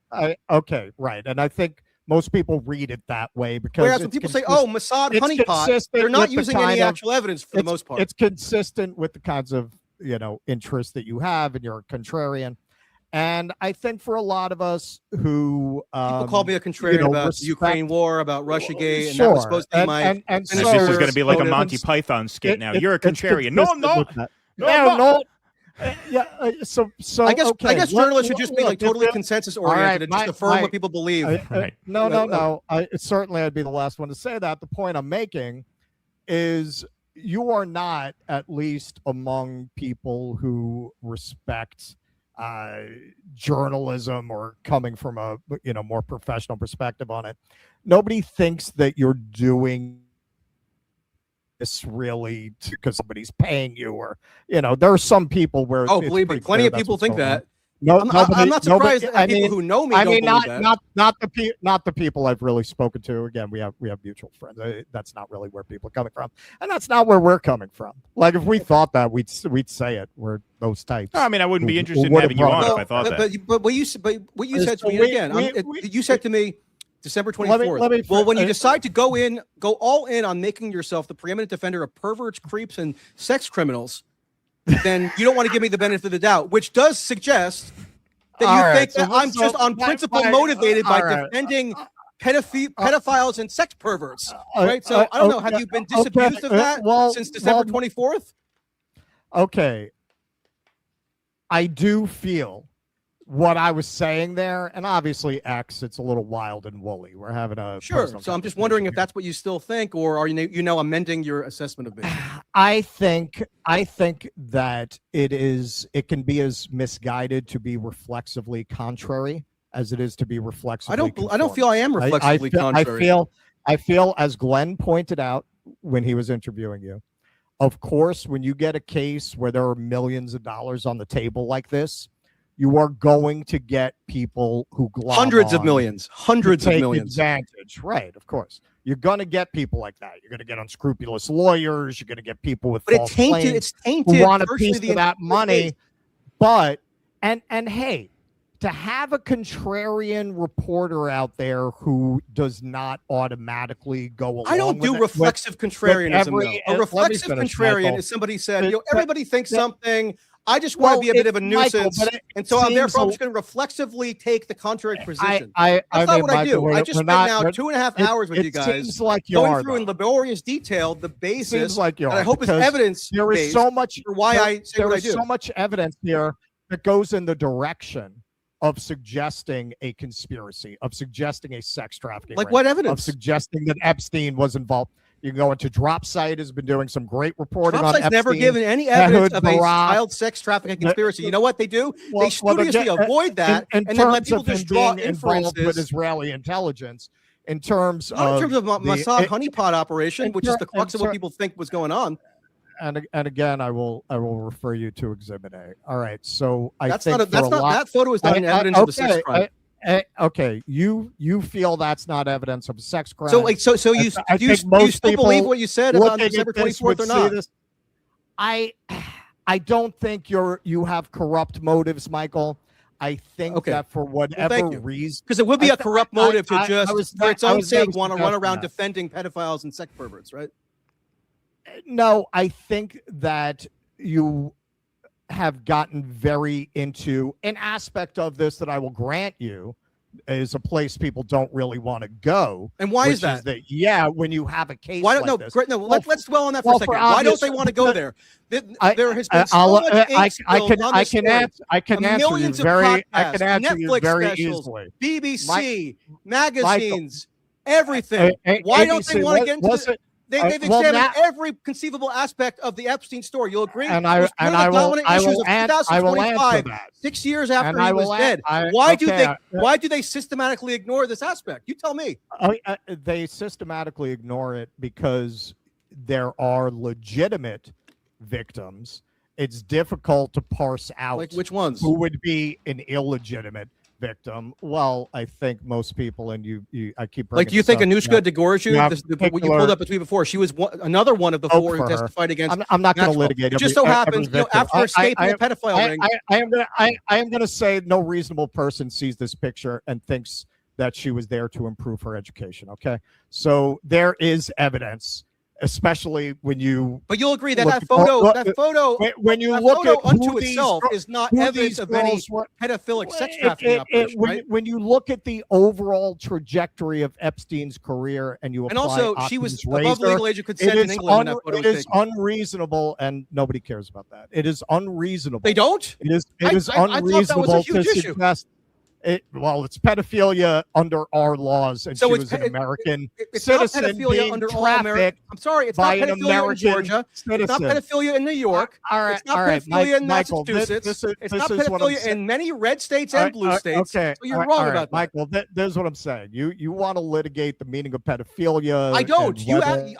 Okay, right, and I think most people read it that way, because whereas when people say, "Oh, Mossad honeypot," they're not using any actual evidence for the most part. It's consistent with the kinds of interests that you have, and you're a contrarian. And I think for a lot of us who people call me a contrarian about the Ukraine war, about Russiagate, and that was supposed to be and so this is going to be like a Monty Python skit now. You're a contrarian. No, I'm not. No. So I guess journalists should just be like totally consensus oriented and just affirm what people believe. No. Certainly, I'd be the last one to say that. The point I'm making is, you are not, at least among people who respect journalism or coming from a more professional perspective on it, nobody thinks that you're doing this really because somebody's paying you, or there are some people where believe me, plenty of people think that. No, I'm not surprised that people who know me don't believe that. Not the people I've really spoken to. Again, we have mutual friends. That's not really where people are coming from, and that's not where we're coming from. Like, if we thought that, we'd say it. We're those types. I mean, I wouldn't be interested in having you on if I thought that. But what you said to me again, you said to me December 24th. Well, when you decide to go all in on making yourself the preeminent defender of perverts, creeps, and sex criminals, then you don't want to give me the benefit of the doubt, which does suggest that you think that I'm just on principle motivated by defending pedophiles and sex perverts, right? So I don't know. Have you been disabused of that since December 24th? Okay. I do feel what I was saying there, and obviously X, it's a little wild and woolly. We're having a sure. So I'm just wondering if that's what you still think, or are you now amending your assessment of me? I think that it can be as misguided to be reflexively contrary as it is to be reflexively. I don't feel I am reflexively contrary. I feel, as Glenn pointed out when he was interviewing you, of course, when you get a case where there are millions of dollars on the table like this, you are going to get people who hundreds of millions advantage. Right, of course. You're going to get people like that. You're going to get unscrupulous lawyers. You're going to get people with false claims it's tainted who want a piece of that money. But and hey, to have a contrarian reporter out there who does not automatically go along. I don't do reflexive contrarianism. A reflexive contrarian is somebody said, everybody thinks something. I just want to be a bit of a nuisance, and so therefore I'm just going to reflexively take the contrary position. That's not what I do. I just spent now 2.5 hours with you guys, going through in laborious detail the basis. And I hope it's evidence. There is so much for why I say what I do. There is so much evidence here that goes in the direction of suggesting a conspiracy, of suggesting a sex trafficking, like what evidence? Of suggesting that Epstein was involved. You can go into Dropsite, has been doing some great reporting on Epstein. Never given any evidence of a child sex trafficking conspiracy. You know what they do? They studiously avoid that and then let people just draw inferences with Israeli intelligence. In terms of Mossad honeypot operation, which is the crux of what people think was going on. And again, I will refer you to Exhibit A. All right, so that photo is not evidence of a sex crime. Okay, you feel that's not evidence of a sex crime. So you still believe what you said on December 24th or not? I don't think you have corrupt motives, Michael. I think that for whatever reason, because it would be a corrupt motive to just for its own sake want to run around defending pedophiles and sex perverts, right? No, I think that you have gotten very into an aspect of this that I will grant you is a place people don't really want to go. And why is that? When you have a case let's dwell on that for a second. Why don't they want to go there? There has been so much ink spilled on this story. I can answer you very easily. BBC, magazines, everything. Why don't they want to get into it? They've examined every conceivable aspect of the Epstein story. You'll agree? And I will answer that. 6 years after he was dead. Why do they systematically ignore this aspect? You tell me. They systematically ignore it because there are legitimate victims. It's difficult to parse out like which ones who would be an illegitimate victim. Well, I think most people, and you I keep like. Do you think Anushka Degoraju, what you pulled up a tweet before, she was another one of the four who testified against? I'm not going to litigate. It just so happens, after escaping a pedophile ring, I am going to say no reasonable person sees this picture and thinks that she was there to improve her education. Okay, so there is evidence. Especially when you, but you'll agree that that photo, when you look at unto itself is not evidence of any pedophilic sex trafficking operation, right? When you look at the overall trajectory of Epstein's career, and you apply, and also she was above legal age of consent in England. It is unreasonable, and nobody cares about that. It is unreasonable. They don't. It is unreasonable to suggest. It's pedophilia under our laws, and so she was an American citizen being trafficked. I'm sorry, it's not pedophilia in Georgia. Citizen. It's not pedophilia in New York. It's not pedophilia in Massachusetts. It's not pedophilia in many red states and blue states. Okay, so you're wrong about that, Michael. There's what I'm saying. You want to litigate the meaning of pedophilia. I don't.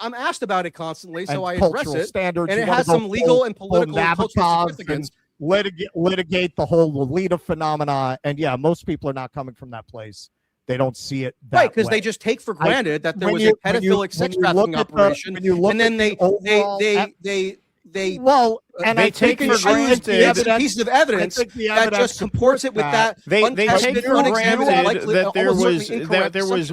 I'm asked about it constantly, so I address it. Standards, and it has some legal and political and cultural significance. Litigate the whole Lolita phenomena, and most people are not coming from that place. They don't see it that right because they just take for granted that there was a pedophilic sex trafficking operation, and then they take for granted pieces of evidence that just comports it with that. They take for granted that there was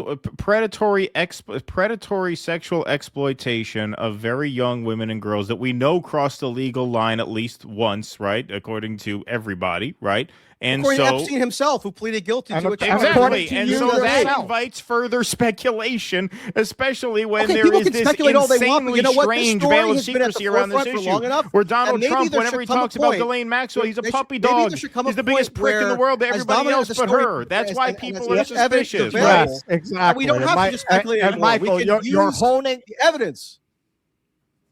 predatory sexual exploitation of very young women and girls that we know crossed the legal line at least once, right? According to everybody, right? And according to Epstein himself, who pleaded guilty to it. Exactly. And so that invites further speculation, especially when there is this insanely strange veil of secrecy around this issue where Donald Donald Trump, whenever he talks about Ghislaine Maxwell, he's a puppy dog. He's the biggest prick in the world to everybody else but her. That's why people are suspicious. Yes, exactly. We don't have to just speculate anymore. Michael, you're honing the evidence.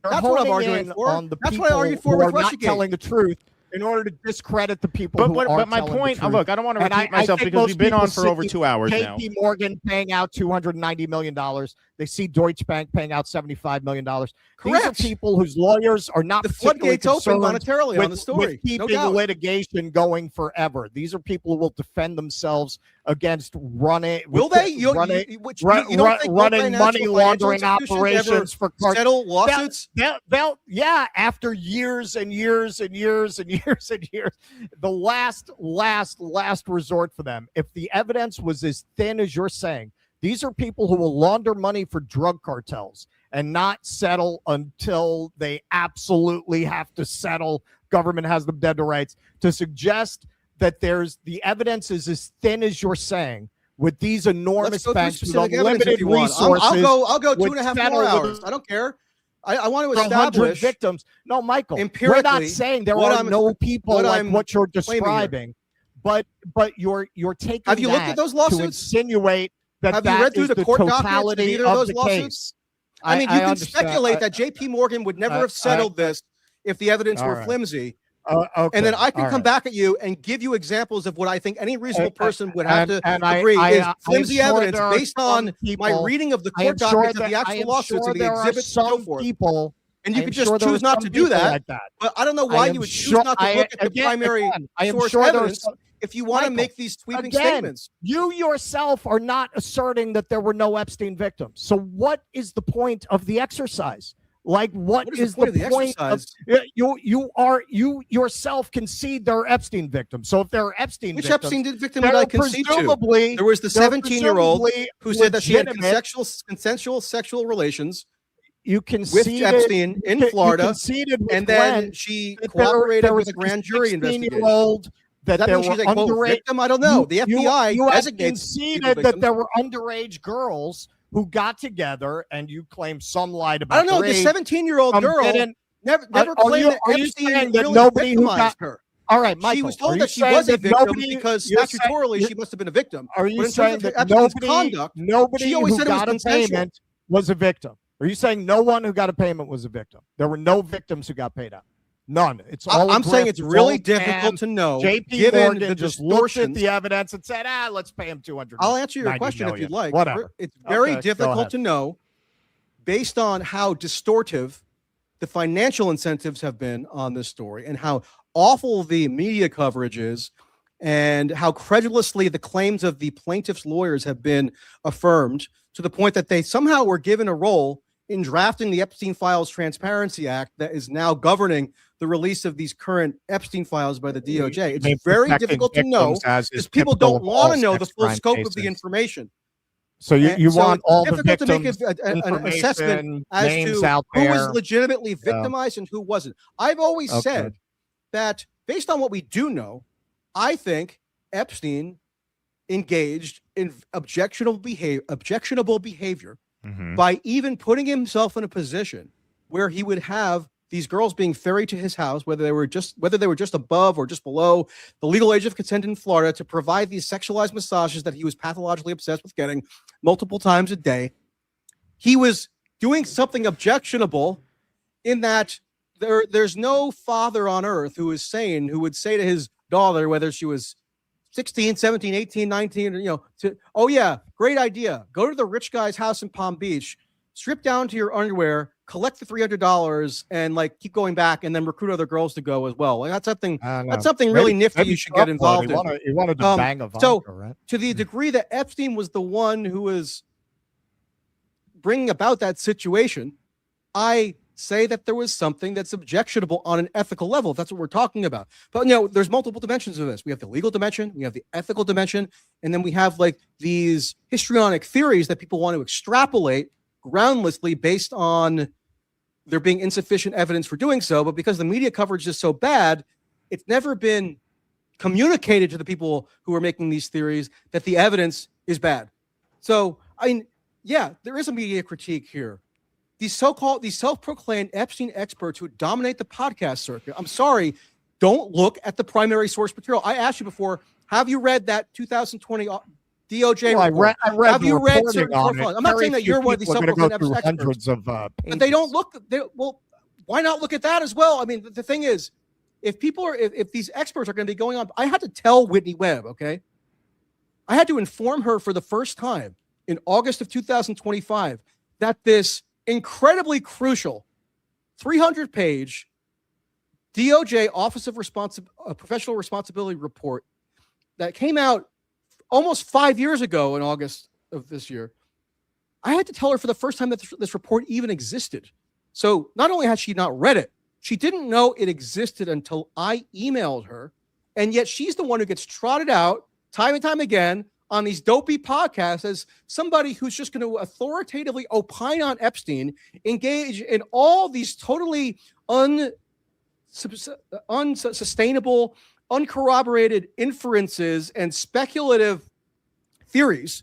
That's what I'm arguing for. On the That's what I argued for with not telling the truth in order to discredit the people who are my point, look, I don't want to repeat myself because we've been on for over 2 hours now. JP Morgan paying out $290 million. They see Deutsche Bank paying out $75 million. Correct. These are people whose lawyers are not the floodgates open monetarily on the story. With keeping litigation going forever. These are people who will defend themselves against running money laundering operations for settle lawsuits. They'll after years and years and years and years and years, the last resort for them. If the evidence was as thin as you're saying, these are people who will launder money for drug cartels and not settle until they absolutely have to settle. Government has them dead to rights. To suggest that the evidence is as thin as you're saying with these enormous banks with unlimited resources. I'll go 2.5 more hours. I don't care. I want to establish victims. No, Michael, we're not saying there are no people like what you're describing, but you're taking. Have you looked at those lawsuits? To insinuate that have you read through the court documents of either of those lawsuits? Case. I mean, you can speculate that J.P. Morgan would never have settled this if the evidence were flimsy. Okay. And then I can come back at you and give you examples of what I think any reasonable person would have to agree is flimsy evidence based on my reading of the court documents of the actual lawsuits and the exhibits and so forth. And you could just choose not to do that. But I don't know why you would choose not to look at the primary source evidence if you want to make these sweeping statements. You yourself are not asserting that there were no Epstein victims. So what is the point of the exercise? Like, what is the point of you yourself concede there are Epstein victims. So if there are Epstein victims, which Epstein victim did I concede to? There was the 17-year-old who said that she had consensual sexual relations with Epstein in Florida, and then she cooperated with a grand jury investigation. That there she's were a quote, victim? I don't know. The FBI designates conceded that there were underage girls who got together, and you claim some lied about. I don't know. The 17-year-old girl never claimed that Epstein really nobody victimized her. All right, Michael. She was told that she was a victim because statutorily she must have been a victim. Are you saying that nobody who got a payment was a victim? Are you saying no one who got a payment was a victim? There were no victims who got paid out. None. It's all. I'm saying it's really difficult to know. JP Morgan just looked at the evidence and said, let's pay him $200. I'll answer your question if you'd like. Whatever. It's very difficult to know based on how distortive the financial incentives have been on this story and how awful the media coverage is and how credulously the claims of the plaintiff's lawyers have been affirmed to the point that they somehow were given a role in drafting the Epstein Files Transparency Act that is now governing the release of these current Epstein files by the DOJ. It's very difficult to know because people don't want to know the full scope of the information. So you want all the victims, to make an assessment as to who was legitimately victimized and who wasn't. I've always said that based on what we do know, I think Epstein engaged in objectionable behavior by even putting himself in a position where he would have these girls being ferried to his house, whether they were just above or just below the legal age of consent in Florida, to provide these sexualized massages that he was pathologically obsessed with getting multiple times a day. He was doing something objectionable in that there's no father on earth who is sane who would say to his daughter, whether she was 16, 17, 18, 19, oh yeah, great idea. Go to the rich guy's house in Palm Beach, strip down to your underwear, collect the $300 and keep going back and then recruit other girls to go as well. That's something really nifty you should get involved in. He wanted to bang a vodka, right? To the degree that Epstein was the one who was bringing about that situation, I say that there was something that's objectionable on an ethical level. That's what we're talking about. But there's multiple dimensions of this. We have the legal dimension, we have the ethical dimension, and then we have these histrionic theories that people want to extrapolate groundlessly based on there being insufficient evidence for doing so. But because the media coverage is so bad, it's never been communicated to the people who are making these theories that the evidence is bad. So, there is a media critique here. these self-proclaimed Epstein experts who dominate the podcast circuit, I'm sorry, don't look at the primary source material. I asked you before, have you read that 2020 DOJ report? I read have you read certain profiles? I'm not saying that you're one of these self-proclaimed experts. Hundreds of but they don't look. Well, why not look at that as well? I mean, the thing is, if these experts are going to be going on, I had to tell Whitney Webb, okay? I had to inform her for the first time in August of 2025 that this incredibly crucial 300-page DOJ Office of Professional Responsibility report that came out almost 5 years ago in August of this year, I had to tell her for the first time that this report even existed. So not only had she not read it, she didn't know it existed until I emailed her. And yet she's the one who gets trotted out time and time again on these dopey podcasts as somebody who's just going to authoritatively opine on Epstein, engage in all these totally unsustainable, uncorroborated inferences and speculative theories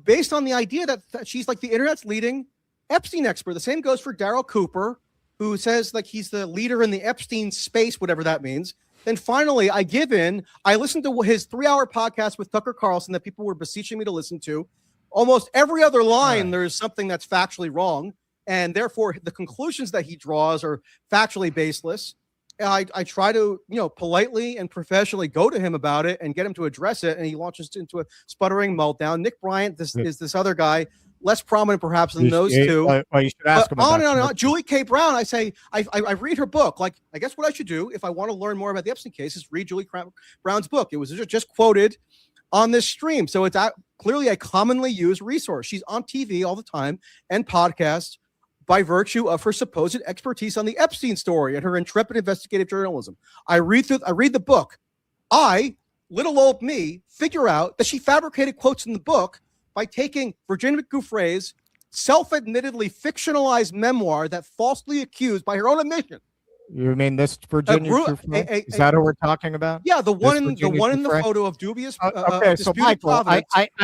based on the idea that she's like the internet's leading Epstein expert. The same goes for Daryl Cooper, who says like he's the leader in the Epstein space, whatever that means. Then finally, I give in. I listened to his 3-hour podcast with Tucker Carlson that people were beseeching me to listen to. Almost every other line, there is something that's factually wrong. And therefore, the conclusions that he draws are factually baseless. I try to, politely and professionally go to him about it and get him to address it. And he launches into a sputtering meltdown. Nick Bryant, is this other guy, less prominent perhaps than those two. Well, you should ask him on and on. Julie K. Brown, I say, I read her book. Like, I guess what I should do if I want to learn more about the Epstein case is read Julie Brown's book. It was just quoted on this stream. So it's clearly a commonly used resource. She's on TV all the time and podcasts by virtue of her supposed expertise on the Epstein story and her intrepid investigative journalism. I read the book. Little old me, figure out that she fabricated quotes in the book by taking Virginia McGouffre's self-admittedly fictionalized memoir that falsely accused by her own admission. You mean this Virginia Giuffre? Is that who we're talking about? Yeah, the one in the photo of dubious. Okay, so Michael,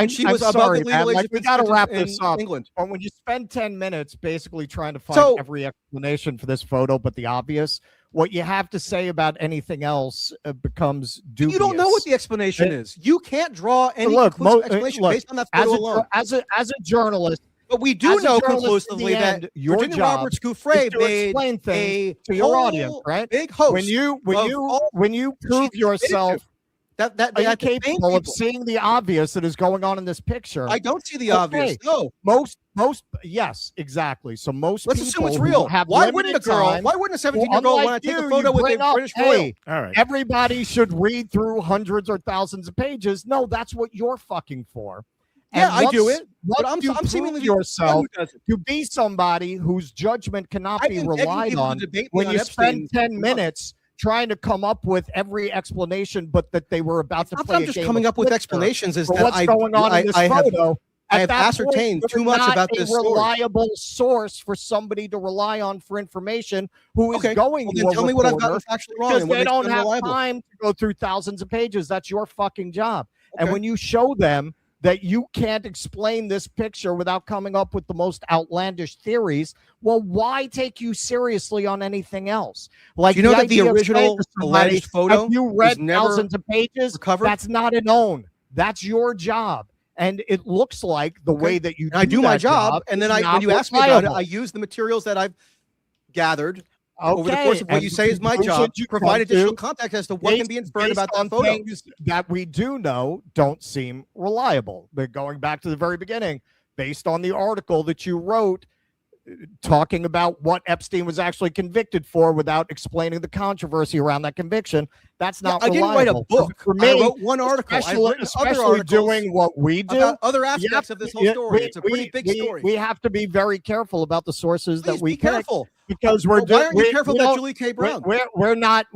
she was above the legal age. We got to wrap this up. England. But when you spend 10 minutes basically trying to find every explanation for this photo, but the obvious, what you have to say about anything else becomes dubious. You don't know what the explanation is. You can't draw any explanation based on that photo alone. As a journalist. But we do know conclusively that Virginia Roberts Giuffre made things to your audience, right? Big host. When you prove yourself that are you capable of seeing the obvious that is going on in this picture? I don't see the obvious. No. Most yes, exactly. So let's assume it's real. Why wouldn't a 17-year-old want to take a photo with a British royal? All right. Everybody should read through hundreds or thousands of pages. No, that's what you're fucking for. Yeah, I do it. But I'm seemingly yourself to be somebody whose judgment cannot be relied on when you spend 10 minutes trying to come up with every explanation, but that they were about to play a game. I'm just coming up with explanations. Is that what's going on in this photo? I have ascertained too much about this story. Reliable source for somebody to rely on for information who is going to tell me what I've gotten factually wrong. Because they don't have time to go through thousands of pages. That's your fucking job. And when you show them that you can't explain this picture without coming up with the most outlandish theories, well, why take you seriously on anything else? Like, you know that the original alleged photo, if you read thousands of pages, that's not an own. That's your job. And it looks like the way that you do I do my job, and then when you ask me about it, I use the materials that I've gathered over the course of what you say is my job to provide additional context as to what can be inferred about that photo. Things that we do know don't seem reliable. But going back to the very beginning, based on the article that you wrote, talking about what Epstein was actually convicted for without explaining the controversy around that conviction, that's not reliable. I didn't write a book. For me, I wrote one article. Especially doing what we do. About other aspects of this whole story. It's a pretty big story. We have to be very careful about the sources that we be careful. Because why aren't you careful about Julie K. Brown? We're not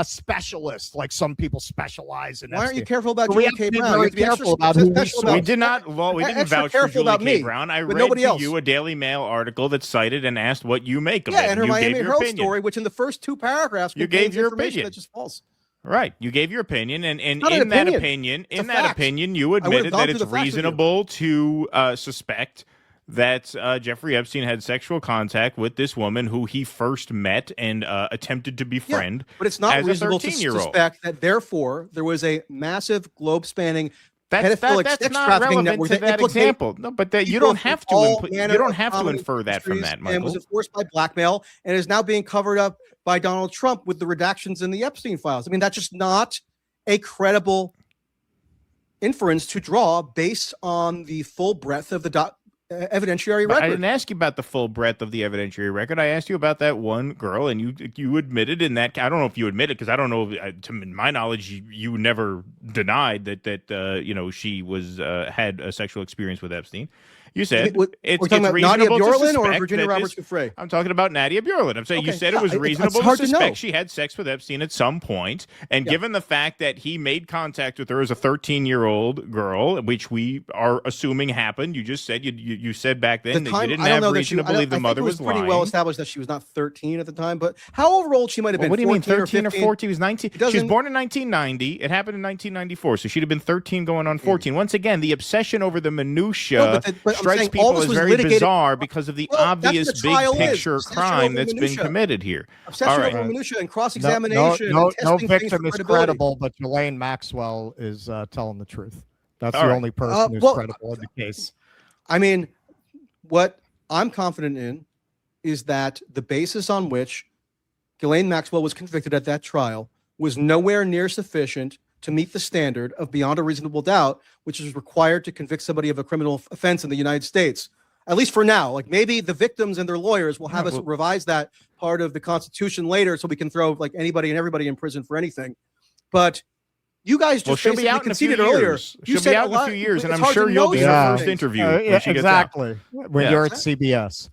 specialists like some people specialize in. Why aren't you careful about Julie K. Brown? Very careful about who we did not. Well, we didn't vouch for Julie K. Brown. I read to you a Daily Mail article that cited and asked what you make of it. Yeah, and her Miami Herald story, which in the first 2 paragraphs you gave your opinion. That's just false. Right, you gave your opinion, and in that opinion, you admitted that it's reasonable to suspect that Jeffrey Epstein had sexual contact with this woman who he first met and attempted to befriend. But it's not reasonable to suspect that, therefore, there was a massive globe-spanning pedophilic sex trafficking network to that example. No, but that you don't have to infer that from that, Michael. And was enforced by blackmail and is now being covered up by Donald Trump with the redactions in the Epstein files. I mean, that's just not a credible inference to draw based on the full breadth of the evidentiary record. I didn't ask you about the full breadth of the evidentiary record. I asked you about that one girl, and you admitted in that. I don't know if you admitted, because I don't know. To my knowledge, you never denied that she was had a sexual experience with Epstein. You said it's reasonable Nadia Bjorlin or Virginia Roberts Giuffre? I'm talking about Nadia Bjorlin. I'm saying you said it was reasonable to suspect she had sex with Epstein at some point, and given the fact that he made contact with her as a 13-year-old girl, which we are assuming happened. You just said you said back then that you didn't have reason to believe the mother was lying. It was pretty well established that she was not 13 at the time, but how old she might have been? What do you mean 13 or 14? She was 19. She was born in 1990. It happened in 1994, so she'd have been 13 going on 14. Once again, the obsession over the minutia strikes people as very bizarre because of the obvious big picture crime that's been committed here. Obsession over minutia and cross-examination. No victim is credible, but Ghislaine Maxwell is telling the truth. That's the only person who's credible in the case. I mean, what I'm confident in is that the basis on which Ghislaine Maxwell was convicted at that trial was nowhere near sufficient to meet the standard of beyond a reasonable doubt, which is required to convict somebody of a criminal offense in the United States. At least for now. Like, maybe the victims and their lawyers will have us revise that part of the Constitution later, so we can throw like anybody and everybody in prison for anything. But you guys just she'll be out conceded earlier. She'll be out in a few years, and I'm sure you'll be her first interview when she gets out. When you're at CBS.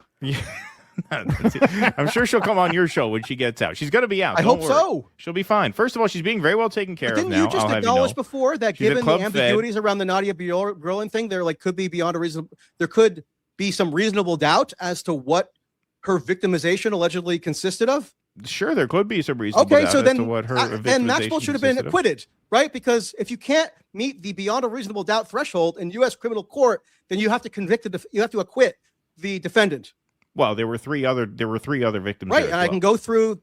I'm sure she'll come on your show when she gets out. She's going to be out. I hope so. She'll be fine. First of all, she's being very well taken care of now. Didn't you just acknowledge before that given the ambiguities around the Nadia Bjorlin thing, there could be beyond a reasonable, there could be some reasonable doubt as to what her victimization allegedly consisted of? Sure, there could be some reasonable doubt as to what her victimization then Maxwell should have been acquitted, right? Because if you can't meet the beyond a reasonable doubt threshold in U.S. criminal court, then you have to acquit the defendant. Well, there were three other victims, right? And I can go through.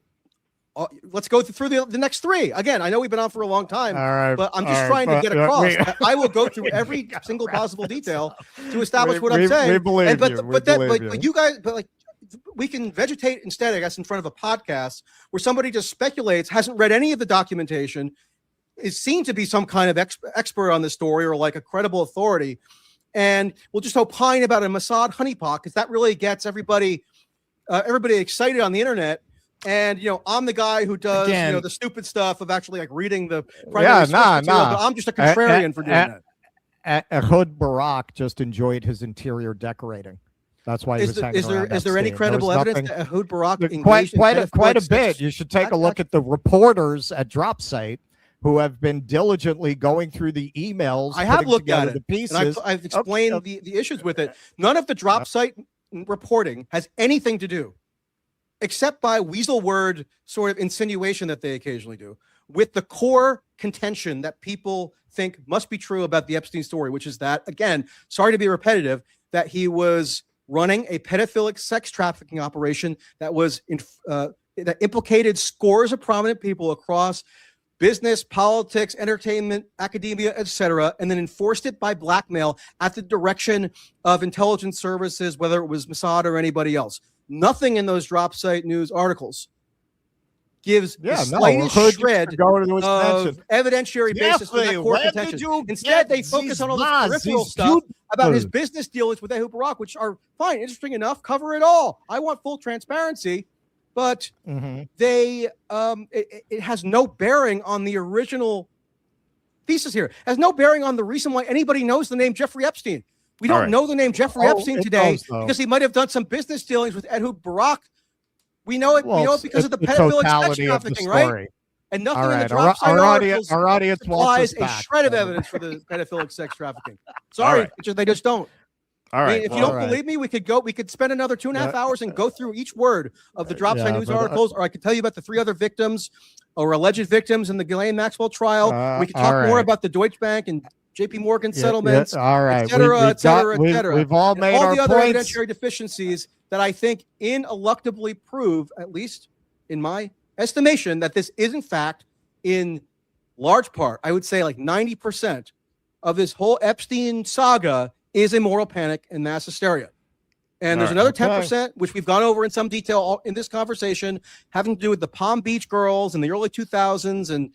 Let's go through the next three again. I know we've been on for a long time, but I'm just trying to get across. I will go through every single possible detail to establish what I'm saying. But you guys, we can vegetate instead, I guess, in front of a podcast where somebody just speculates, hasn't read any of the documentation, is seen to be some kind of expert on this story or like a credible authority, and we'll just opine about a Mossad honeypot because that really gets everybody excited on the internet. And I'm the guy who does the stupid stuff of actually like reading the primary source material, but I'm just a contrarian for doing that. Ehud Barak just enjoyed his interior decorating. That's why he was hanging around. Is there any credible evidence that Ehud Barak engaged quite a bit? You should take a look at the reporters at DropSite who have been diligently going through the emails. I have looked at it. The pieces. And I've explained the issues with it. None of the DropSite reporting has anything to do, except by weasel word sort of insinuation that they occasionally do, with the core contention that people think must be true about the Epstein story, which is that, again, sorry to be repetitive, that he was running a pedophilic sex trafficking operation that was that implicated scores of prominent people across business, politics, entertainment, academia, etc., and then enforced it by blackmail at the direction of intelligence services, whether it was Mossad or anybody else. Nothing in those DropSite news articles gives the slightest shred of evidentiary basis for that core contention. Instead, they focus on all this peripheral stuff about his business dealings with Ehud Barak, which are fine, interesting enough, cover it all. I want full transparency, but it has no bearing on the original thesis here. It has no bearing on the reason why anybody knows the name Jeffrey Epstein. We don't know the name Jeffrey Epstein today because he might have done some business dealings with Ehud Barak. We know it. We know it because of the pedophilic sex trafficking, right? And nothing in the DropSite our audience supplies a shred of evidence for the pedophilic sex trafficking. Sorry, they just don't. All right. If you don't believe me, we could spend another 2.5 hours and go through each word of the DropSite news articles, or I could tell you about the 3 other victims or alleged victims in the Ghislaine Maxwell trial. We could talk more about the Deutsche Bank and J.P. Morgan settlements, all right, et cetera, et cetera, et cetera. We've all made all the other points. evidentiary deficiencies that I think ineluctably prove, at least in my estimation, that this is in fact, in large part, I would say like 90% of this whole Epstein saga is a moral panic and mass hysteria. And there's another 10%, which we've gone over in some detail in this conversation, having to do with the Palm Beach girls in the early 2000s and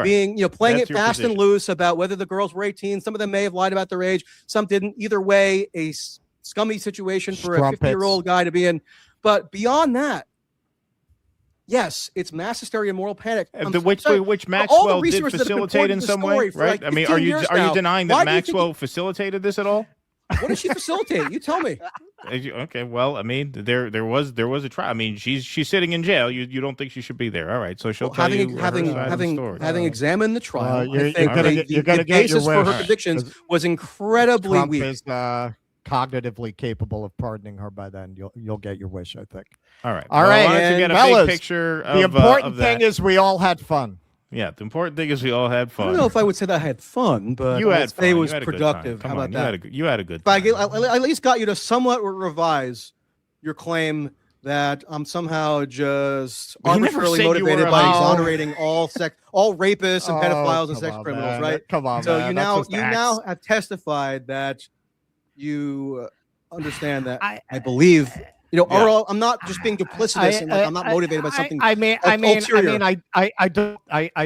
being, playing it fast and loose about whether the girls were 18. Some of them may have lied about their age. Some didn't. Either way, a scummy situation for a 50-year-old guy to be in. But beyond that, yes, it's mass hysteria and moral panic. Which Maxwell did facilitate in some way, right? I mean, are you denying that Maxwell facilitated this at all? What did she facilitate? You tell me. Okay, well, I mean, there was a trial. I mean, she's sitting in jail. You don't think she should be there? All right, so she'll tell you having examined the trial. You're gonna the basis for her convictions was incredibly Trump weak. Is cognitively capable of pardoning her by then. You'll get your wish, I think. All right, all right. I wanted to get a big picture. The important thing is we all had fun. Yeah, the important thing is we all had fun. I don't know if I would say that I had fun, but you had fun. It was productive. How about that? You had a good time. But I at least got you to somewhat revise your claim that I'm somehow just arbitrarily motivated by exonerating all rapists and pedophiles and sex criminals, right? Come on, so man. you now have testified that you understand that I believe. I'm not just being duplicitous and I'm not motivated by something. I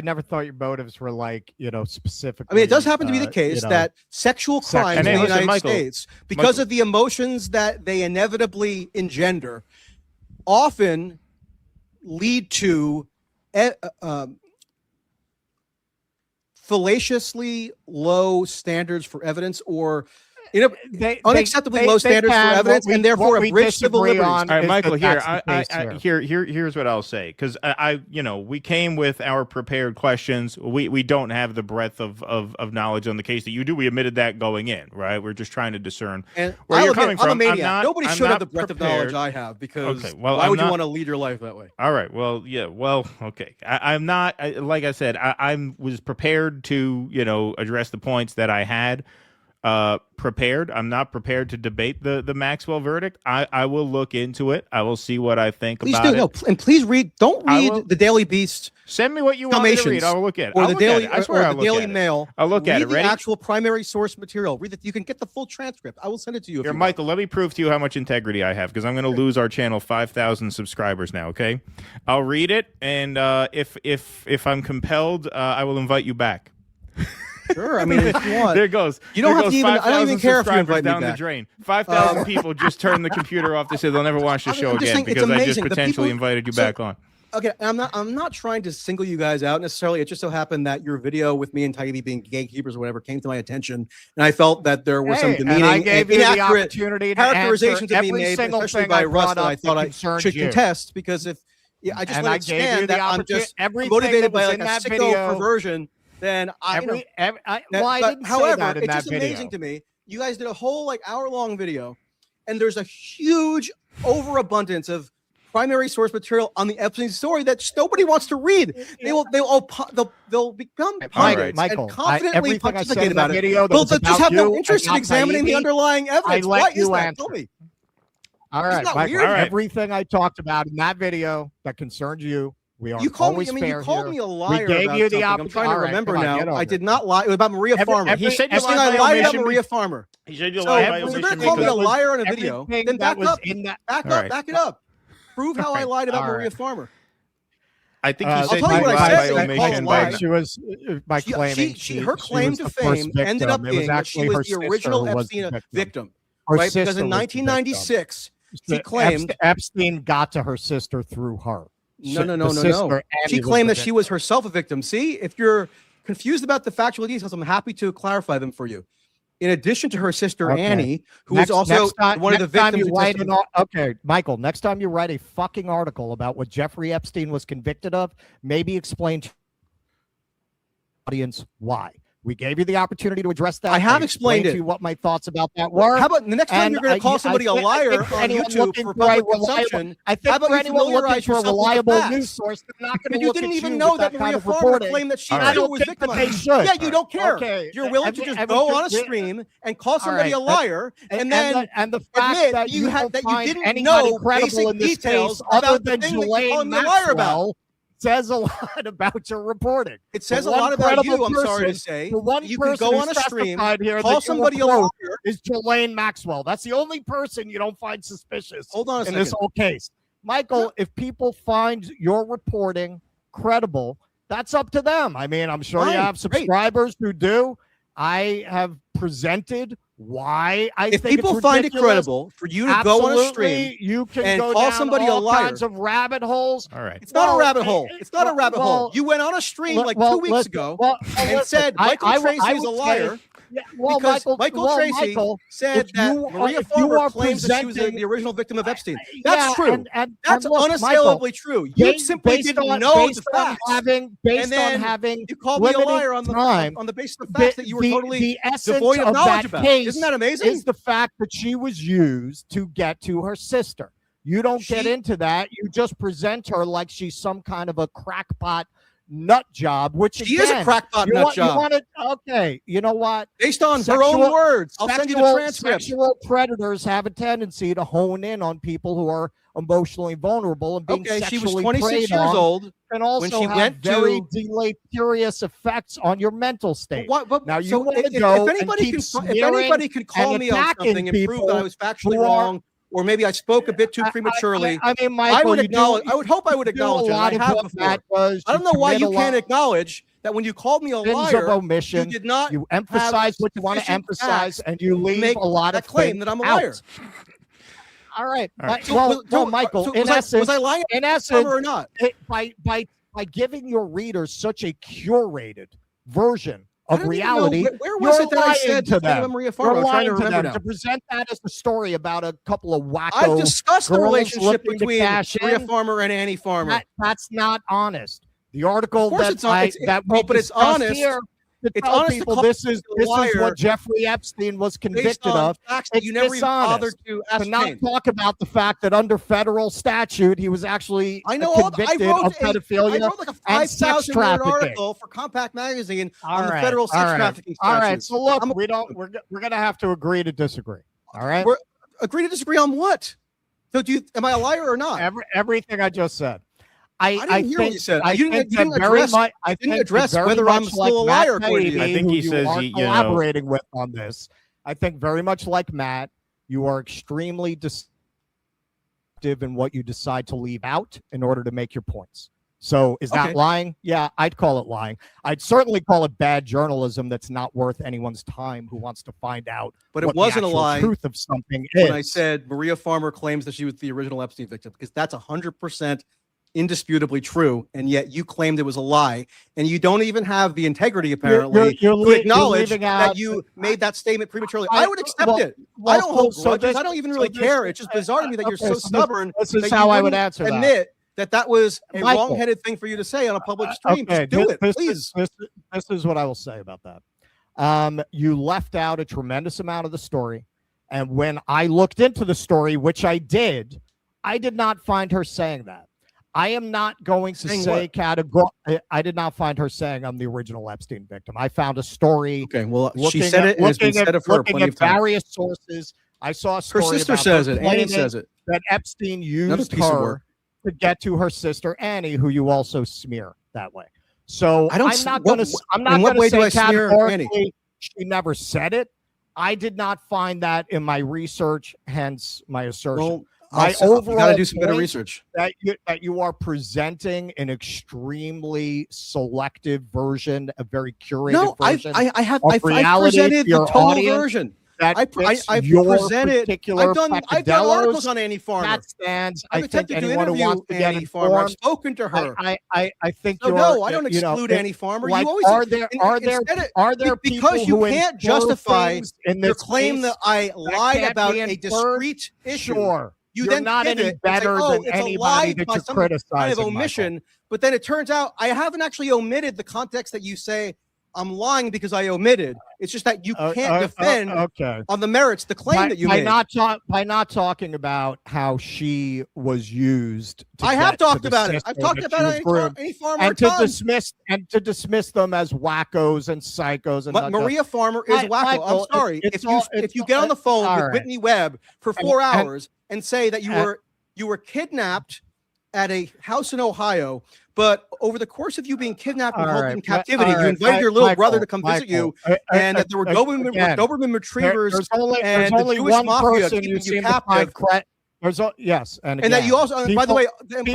never thought your motives were specific. I mean, it does happen to be the case that sexual crimes in the United States, because of the emotions that they inevitably engender, often lead to fallaciously low standards for evidence or unacceptably low standards for evidence, and therefore abridge civil liberties. All right, Michael. Here's what I'll say, because we came with our prepared questions. We don't have the breadth of knowledge on the case that you do. We admitted that going in, right? We're just trying to discern where you're coming from. I'm a maniac. Nobody should have the breadth of knowledge I have, because why would you want to lead your life that way? All right. Well, yeah. Well, okay. I'm not. Like I said, I was prepared to address the points that I had. Prepared. I'm not prepared to debate the Maxwell verdict. I will look into it. I will see what I think about it. No, and please read. Don't read the Daily Beast. Send me what you want me to read. I'll look at it. Or the Daily Mail. I'll look at it. Read the actual primary source material. Read it. You can get the full transcript. I will send it to you. Here, Michael, let me prove to you how much integrity I have, because I'm going to lose our channel 5,000 subscribers now. Okay, I'll read it, and if I'm compelled, I will invite you back. Sure, I mean, if you want. There it goes. You don't have to even. I don't even care if you invite me down back. The drain. 5,000 people just turned the computer off. They said they'll never watch the show again because I just potentially invited you back on. Okay, I'm not trying to single you guys out necessarily. It just so happened that your video with me and Taibbi being gatekeepers or whatever came to my attention, and I felt that there were some demeaning and inaccurate characterizations to be made, especially by Russ, that I thought I should contest, because I just want to stand that I'm just motivated by like a sicko perversion. Then however, it's just amazing to me. You guys did a whole hour-long video, and there's a huge overabundance of primary source material on the Epstein story that nobody wants to read. They'll become pundits and confidently pontificate about it. They'll just have no interest in examining the underlying evidence. Why is that? Tell me. All right, Michael. Everything I talked about in that video that concerns you. You called me a liar. We gave you the opportunity. I'm trying to remember now. I did not lie. It was about Maria Farmer. He said you I lied about Maria Farmer. He said you lied by omission. If you're going to call me a liar on a video, then back up. Back it up. Prove how I lied about Maria Farmer. I think he said you lied by omission. She was by claiming her claim to fame ended up being that she was the original Epstein victim, right? Because in 1996, she claimed Epstein got to her sister through her. No. She claimed that she was herself a victim. See, if you're confused about the factual details, I'm happy to clarify them for you. In addition to her sister Annie, who is also one of the victims. Michael, next time you write a fucking article about what Jeffrey Epstein was convicted of, maybe explain to the audience why. We gave you the opportunity to address that. I have explained it. To you what my thoughts about that were. How about the next time you're going to call somebody a liar on YouTube for public consumption? I think for anyone looking for a reliable news source, they're not going to look at you. You didn't even know that Maria Farmer claimed that she was victimized. Yeah, you don't care. Okay. You're willing to just go on a stream and call somebody a liar, and then the fact that you didn't know basic details about the thing that you're calling me a liar about. Says a lot about your reporting. It says a lot about you, I'm sorry to say. You can go on a stream, call somebody a liar. Is Ghislaine Maxwell. That's the only person you don't find suspicious in this whole case. Michael, if people find your reporting credible, that's up to them. I mean, I'm sure you have subscribers who do. I have presented why I if think people find it credible for you to go on a stream you can and go call down somebody all a liar. Kinds of rabbit holes. All right. It's not a rabbit hole. It's not a rabbit hole. You went on a stream like 2 weeks ago and said Michael Tracey is a liar. Yeah, because Michael Tracey said that Maria Farmer claims that she was the original victim of Epstein. That's true. That's unassailably true. You simply didn't know the facts. Based on having you called me a liar on the basis of the facts that you were totally devoid of knowledge about. Isn't that amazing? Is the fact that she was used to get to her sister. You don't get into that. You just present her like she's some kind of a crackpot nut job, which she is a crackpot nut job. Okay, you know what? Based on her own words, I'll send you the transcript. Sexual predators have a tendency to hone in on people who are emotionally vulnerable and being sexually she was 26 years old, and also when she went very deleterious effects on your mental state. Now you want to go if anybody can call me on something and prove that I was factually wrong, or maybe I spoke a bit too prematurely. I mean, Michael, I would acknowledge. I would hope I would acknowledge it. I have before. I don't know why you can't acknowledge that when you called me a liar, you did not. You emphasize what you want to emphasize, and you leave a lot of claim that I'm a liar. All right. Well, Michael, in essence, was I lying or not? By giving your readers such a curated version of reality, where was it that I said to them? Maria Farmer? I'm trying to remember now. To present that as a story about a couple of wacko. I've discussed the relationship between Maria Farmer and Annie Farmer. That's not honest. The article but it's honest. Here, it's honest people this is what Jeffrey Epstein was convicted of. It's you never even bothered to not talk about the fact that under federal statute he was actually convicted of pedophilia. I wrote like a 5,000-word article for Compact Magazine on the federal sex trafficking statute. All right, so look, we're gonna have to agree to disagree. All right, agree to disagree on what? So am I a liar or not? Everything I just said. I didn't hear what you said. You didn't address whether I'm still a liar. I think he says you collaborating with on this. I think very much like Matt, you are extremely deceptive in what you decide to leave out in order to make your points. So is that lying? Yeah, I'd call it lying. I'd certainly call it bad journalism that's not worth anyone's time who wants to find out. But it wasn't a lie. Truth of something when I said Maria Farmer claims that she was the original Epstein victim, because that's 100% indisputably true, and yet you claimed it was a lie, and you don't even have the integrity apparently to acknowledge that you made that statement prematurely. I would accept it. I don't hold grudges. I don't even really care. It's just bizarre to me that you're so stubborn. This is how I would answer that. Admit that was a wrong-headed thing for you to say on a public stream. Just do it, please. This is what I will say about that. You left out a tremendous amount of the story, and when I looked into the story, which I did not find her saying that. I am not going to say I did not find her saying I'm the original Epstein victim. I found a story. Okay, well, she said it. It's been said of her plenty of times. Various sources. I saw a story. Her sister says it. Annie says it. That Epstein used her to get to her sister Annie, who you also smear that way. So I'm not going to say categorically she never said it. I did not find that in my research, hence my assertion. Well, you got to do some better research. That you are presenting an extremely selective version, a very curated version. I presented the total version. I presented. I've done articles on Annie Farmer. That stands. I've attempted to interview Annie Farmer. I've spoken to her. I think no, I don't exclude Annie Farmer. Like, you always are there because you can't justify your claim that I lied about a discrete issue. Sure. You're not any better than anybody that you criticize. Kind of omission, but then it turns out I haven't actually omitted the context that you say I'm lying because I omitted. It's just that you can't defend on the merits the claim that you made. By not talking about how she was used. I have talked about it. I've talked about it any far more times. To dismiss them as wackos and psychos. And but Maria Farmer is a wacko. Michael, I'm sorry. If you get on the phone with Whitney Webb for 4 hours and say that you were kidnapped at a house in Ohio, but over the course of you being kidnapped and held in captivity, you invited your little brother to come visit you, and that there were Doberman retrievers and the Jewish mafia keeping you captive. Yes, and that you also, by the way, that you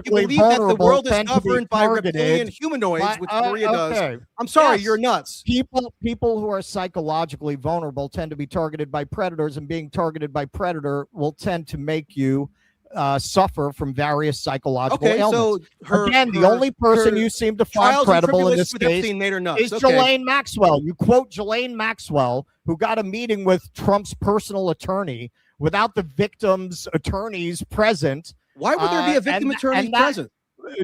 believe that the world is governed by reptilian humanoids, which Maria does. I'm sorry, you're nuts. People who are psychologically vulnerable tend to be targeted by predators, and being targeted by predator will tend to make you suffer from various psychological ailments. So the only person you seem to find credible in this case is Ghislaine Maxwell. You quote Ghislaine Maxwell, who got a meeting with Trump's personal attorney without the victim's attorneys present. Why would there be a victim attorney present?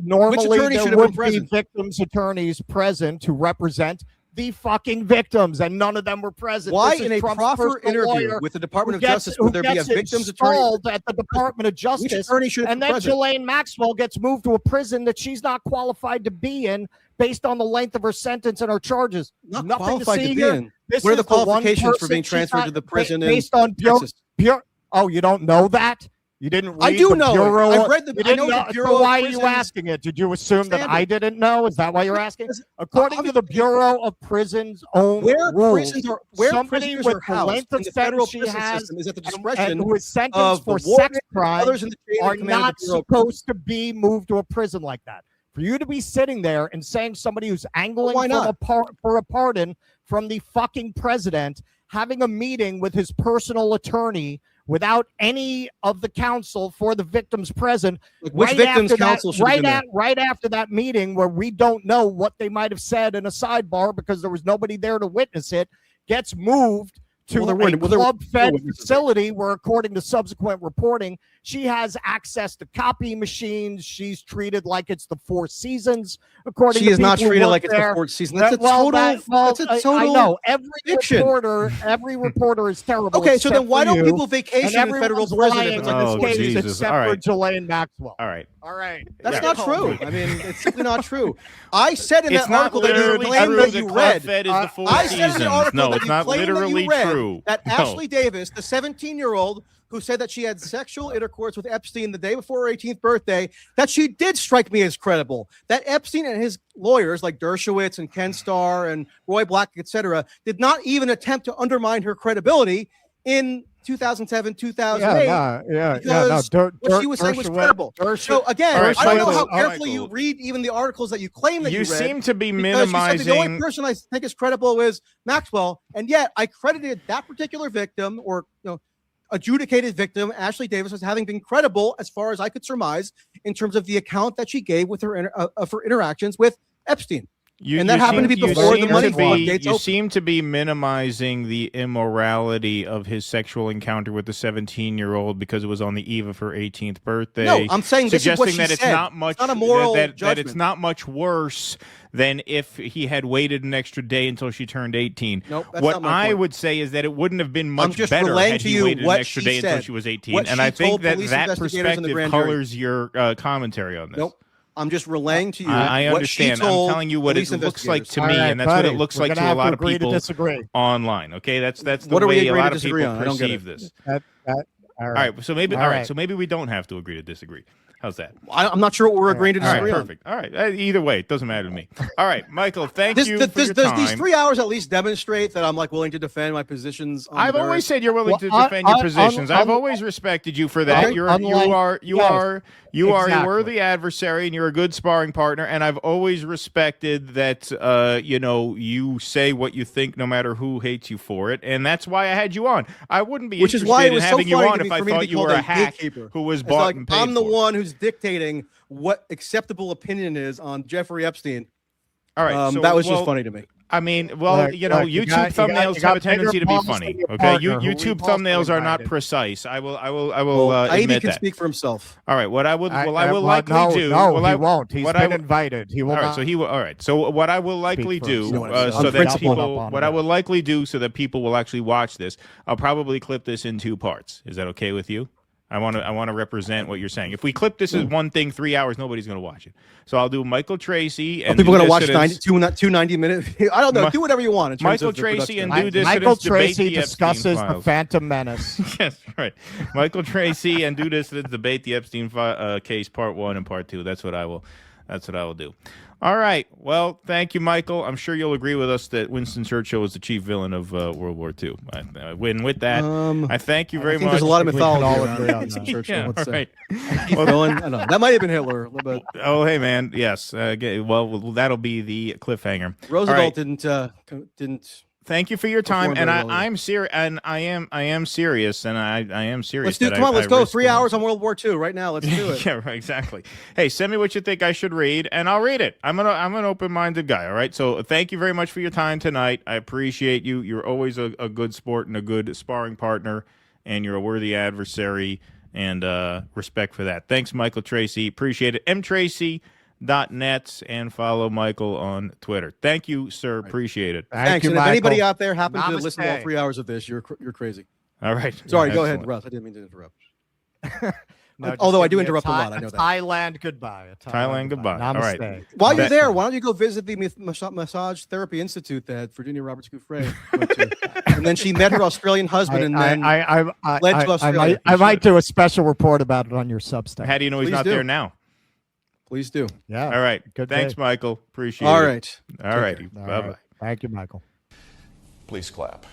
Normally, there would be victims' attorneys present to represent the fucking victims, and none of them were present. Why in a proffer interview with the Department of Justice would there be a victim's attorney at the Department of Justice? And then Ghislaine Maxwell gets moved to a prison that she's not qualified to be in based on the length of her sentence and her charges. Nothing to see here. What are the qualifications for being transferred to the prison based on pure? Oh, you don't know that? You didn't read I do know Bureau. I've read the, I know the Bureau. So why are you asking it? Did you assume that I didn't know? Is that why you're asking? According to the Bureau of Prisons' own rules, somebody with the length of sentence she has is at the discretion who is sentenced for sex crimes are not supposed to be moved to a prison like that. For you to be sitting there and saying somebody who's angling for a pardon from the fucking president, having a meeting with his personal attorney without any of the counsel for the victims present, right after that meeting where we don't know what they might have said in a sidebar because there was nobody there to witness it, gets moved to a club-fed facility where, according to subsequent reporting, she has access to copy machines. She's treated like it's the Four Seasons. According she is not treated like it's the Four Seasons. That's a total. I know every reporter is terrible. Okay, so then why don't people vacation in federal prisons? Except for Ghislaine Maxwell. All right. That's not true. I mean, it's simply not true. I said in that article that you claimed that you read. I said in the article that you claimed that you read that Ashley Davis, the 17-year-old who said that she had sexual intercourse with Epstein the day before her 18th birthday, that she did strike me as credible. That Epstein and his lawyers like Dershowitz and Ken Starr and Roy Black, etc., did not even attempt to undermine her credibility in 2007, 2008. What she was saying was credible. So again, I don't know how carefully you read even the articles that you claim that you read. You seem to be minimizing. The only person I think is credible is Maxwell, and yet I credited that particular victim, or adjudicated victim, Ashley Davis, as having been credible as far as I could surmise in terms of the account that she gave with her of her interactions with Epstein. And that happened to be before the money floodgates opened. You seem to be minimizing the immorality of his sexual encounter with the 17-year-old because it was on the eve of her 18th birthday. No, I'm saying this is what she said. It's not much, it's not a moral that judgment. It's not much worse than if he had waited an extra day until she turned 18. Nope, that's what not my I point. would say is that it wouldn't have been much better had he waited an extra day until she was 18. And I think that perspective colors your commentary on this. Nope. I'm just relaying to you. I understand. I'm telling you what it looks like to me, and that's what it looks like to a lot of people online. Okay, that's the way a lot of people perceive this. All right. So maybe we don't have to agree to disagree. How's that? I'm not sure what we're agreeing to disagree on. Perfect. All right. Either way, it doesn't matter to me. All right, Michael, thank you for your time. Does these 3 hours at least demonstrate that I'm willing to defend my positions? I've always said you're willing to defend your positions. I've always respected you for that. You are a worthy adversary, and you're a good sparring partner. And I've always respected that. You say what you think, no matter who hates you for it, and that's why I had you on. I wouldn't be interested in having you on if I thought you were a hack who was bought and paid for. I'm the one who's dictating what acceptable opinion is on Jeffrey Epstein. All right, that was just funny to me. I mean, well, YouTube thumbnails have a tendency to be funny. Okay, YouTube thumbnails are not precise. I will Ivy admit can that. speak for himself. All right, what I will likely do. No, he won't. He's been invited. He will. All right, so he will. All right, so what I will likely do, so that people will actually watch this, I'll probably clip this in 2 parts. Is that okay with you? I want to represent what you're saying. If we clip this as one thing, 3 hours, nobody's going to watch it. So I'll do Michael Tracey and people going to watch 90 minutes. I don't know. Do whatever you want. Michael Tracey and Do Dissidents. Michael Tracey discusses the Phantom Menace. Yes, right. Michael Tracey and Do Dissidents debate the Epstein case, part 1 and part 2. That's what I will do. All right. Well, thank you, Michael. I'm sure you'll agree with us that Winston Churchill was the chief villain of World War II. With that, I thank you very much. There's a lot of mythology around Churchill. Yeah, all right. Well, I don't know. That might have been Hitler. But... Oh, hey, man. Yes. Well, that'll be the cliffhanger. Roosevelt didn't. Thank you for your time, and I'm serious, and I am serious, and I am serious. Let's do. Come on, let's go. 3 hours on World War II right now. Let's do it. Yeah, right, exactly. Hey, send me what you think I should read, and I'll read it. I'm an open-minded guy. All right. So thank you very much for your time tonight. I appreciate you. You're always a good sport and a good sparring partner, and you're a worthy adversary, and respect for that. Thanks, Michael Tracey. Appreciate it. mtracy.net and follow Michael on Twitter. Thank you, sir. Appreciate it. Thanks. And if anybody out there happens to listen to all 3 hours of this, you're crazy. All right. Sorry, go ahead, Russ. I didn't mean to interrupt. Although I do interrupt a lot. I know that. Thailand goodbye. Thailand goodbye. All right. While you're there, why don't you go visit the Massage Therapy Institute that Virginia Roberts Gouffre went to? And then she met her Australian husband, and then led to Australia. I might do a special report about it on your Substack. How do you know he's not there now? Please do. Yeah. All right. Thanks, Michael. Appreciate it. All right. All righty. Bye-bye. Thank you, Michael. Please clap.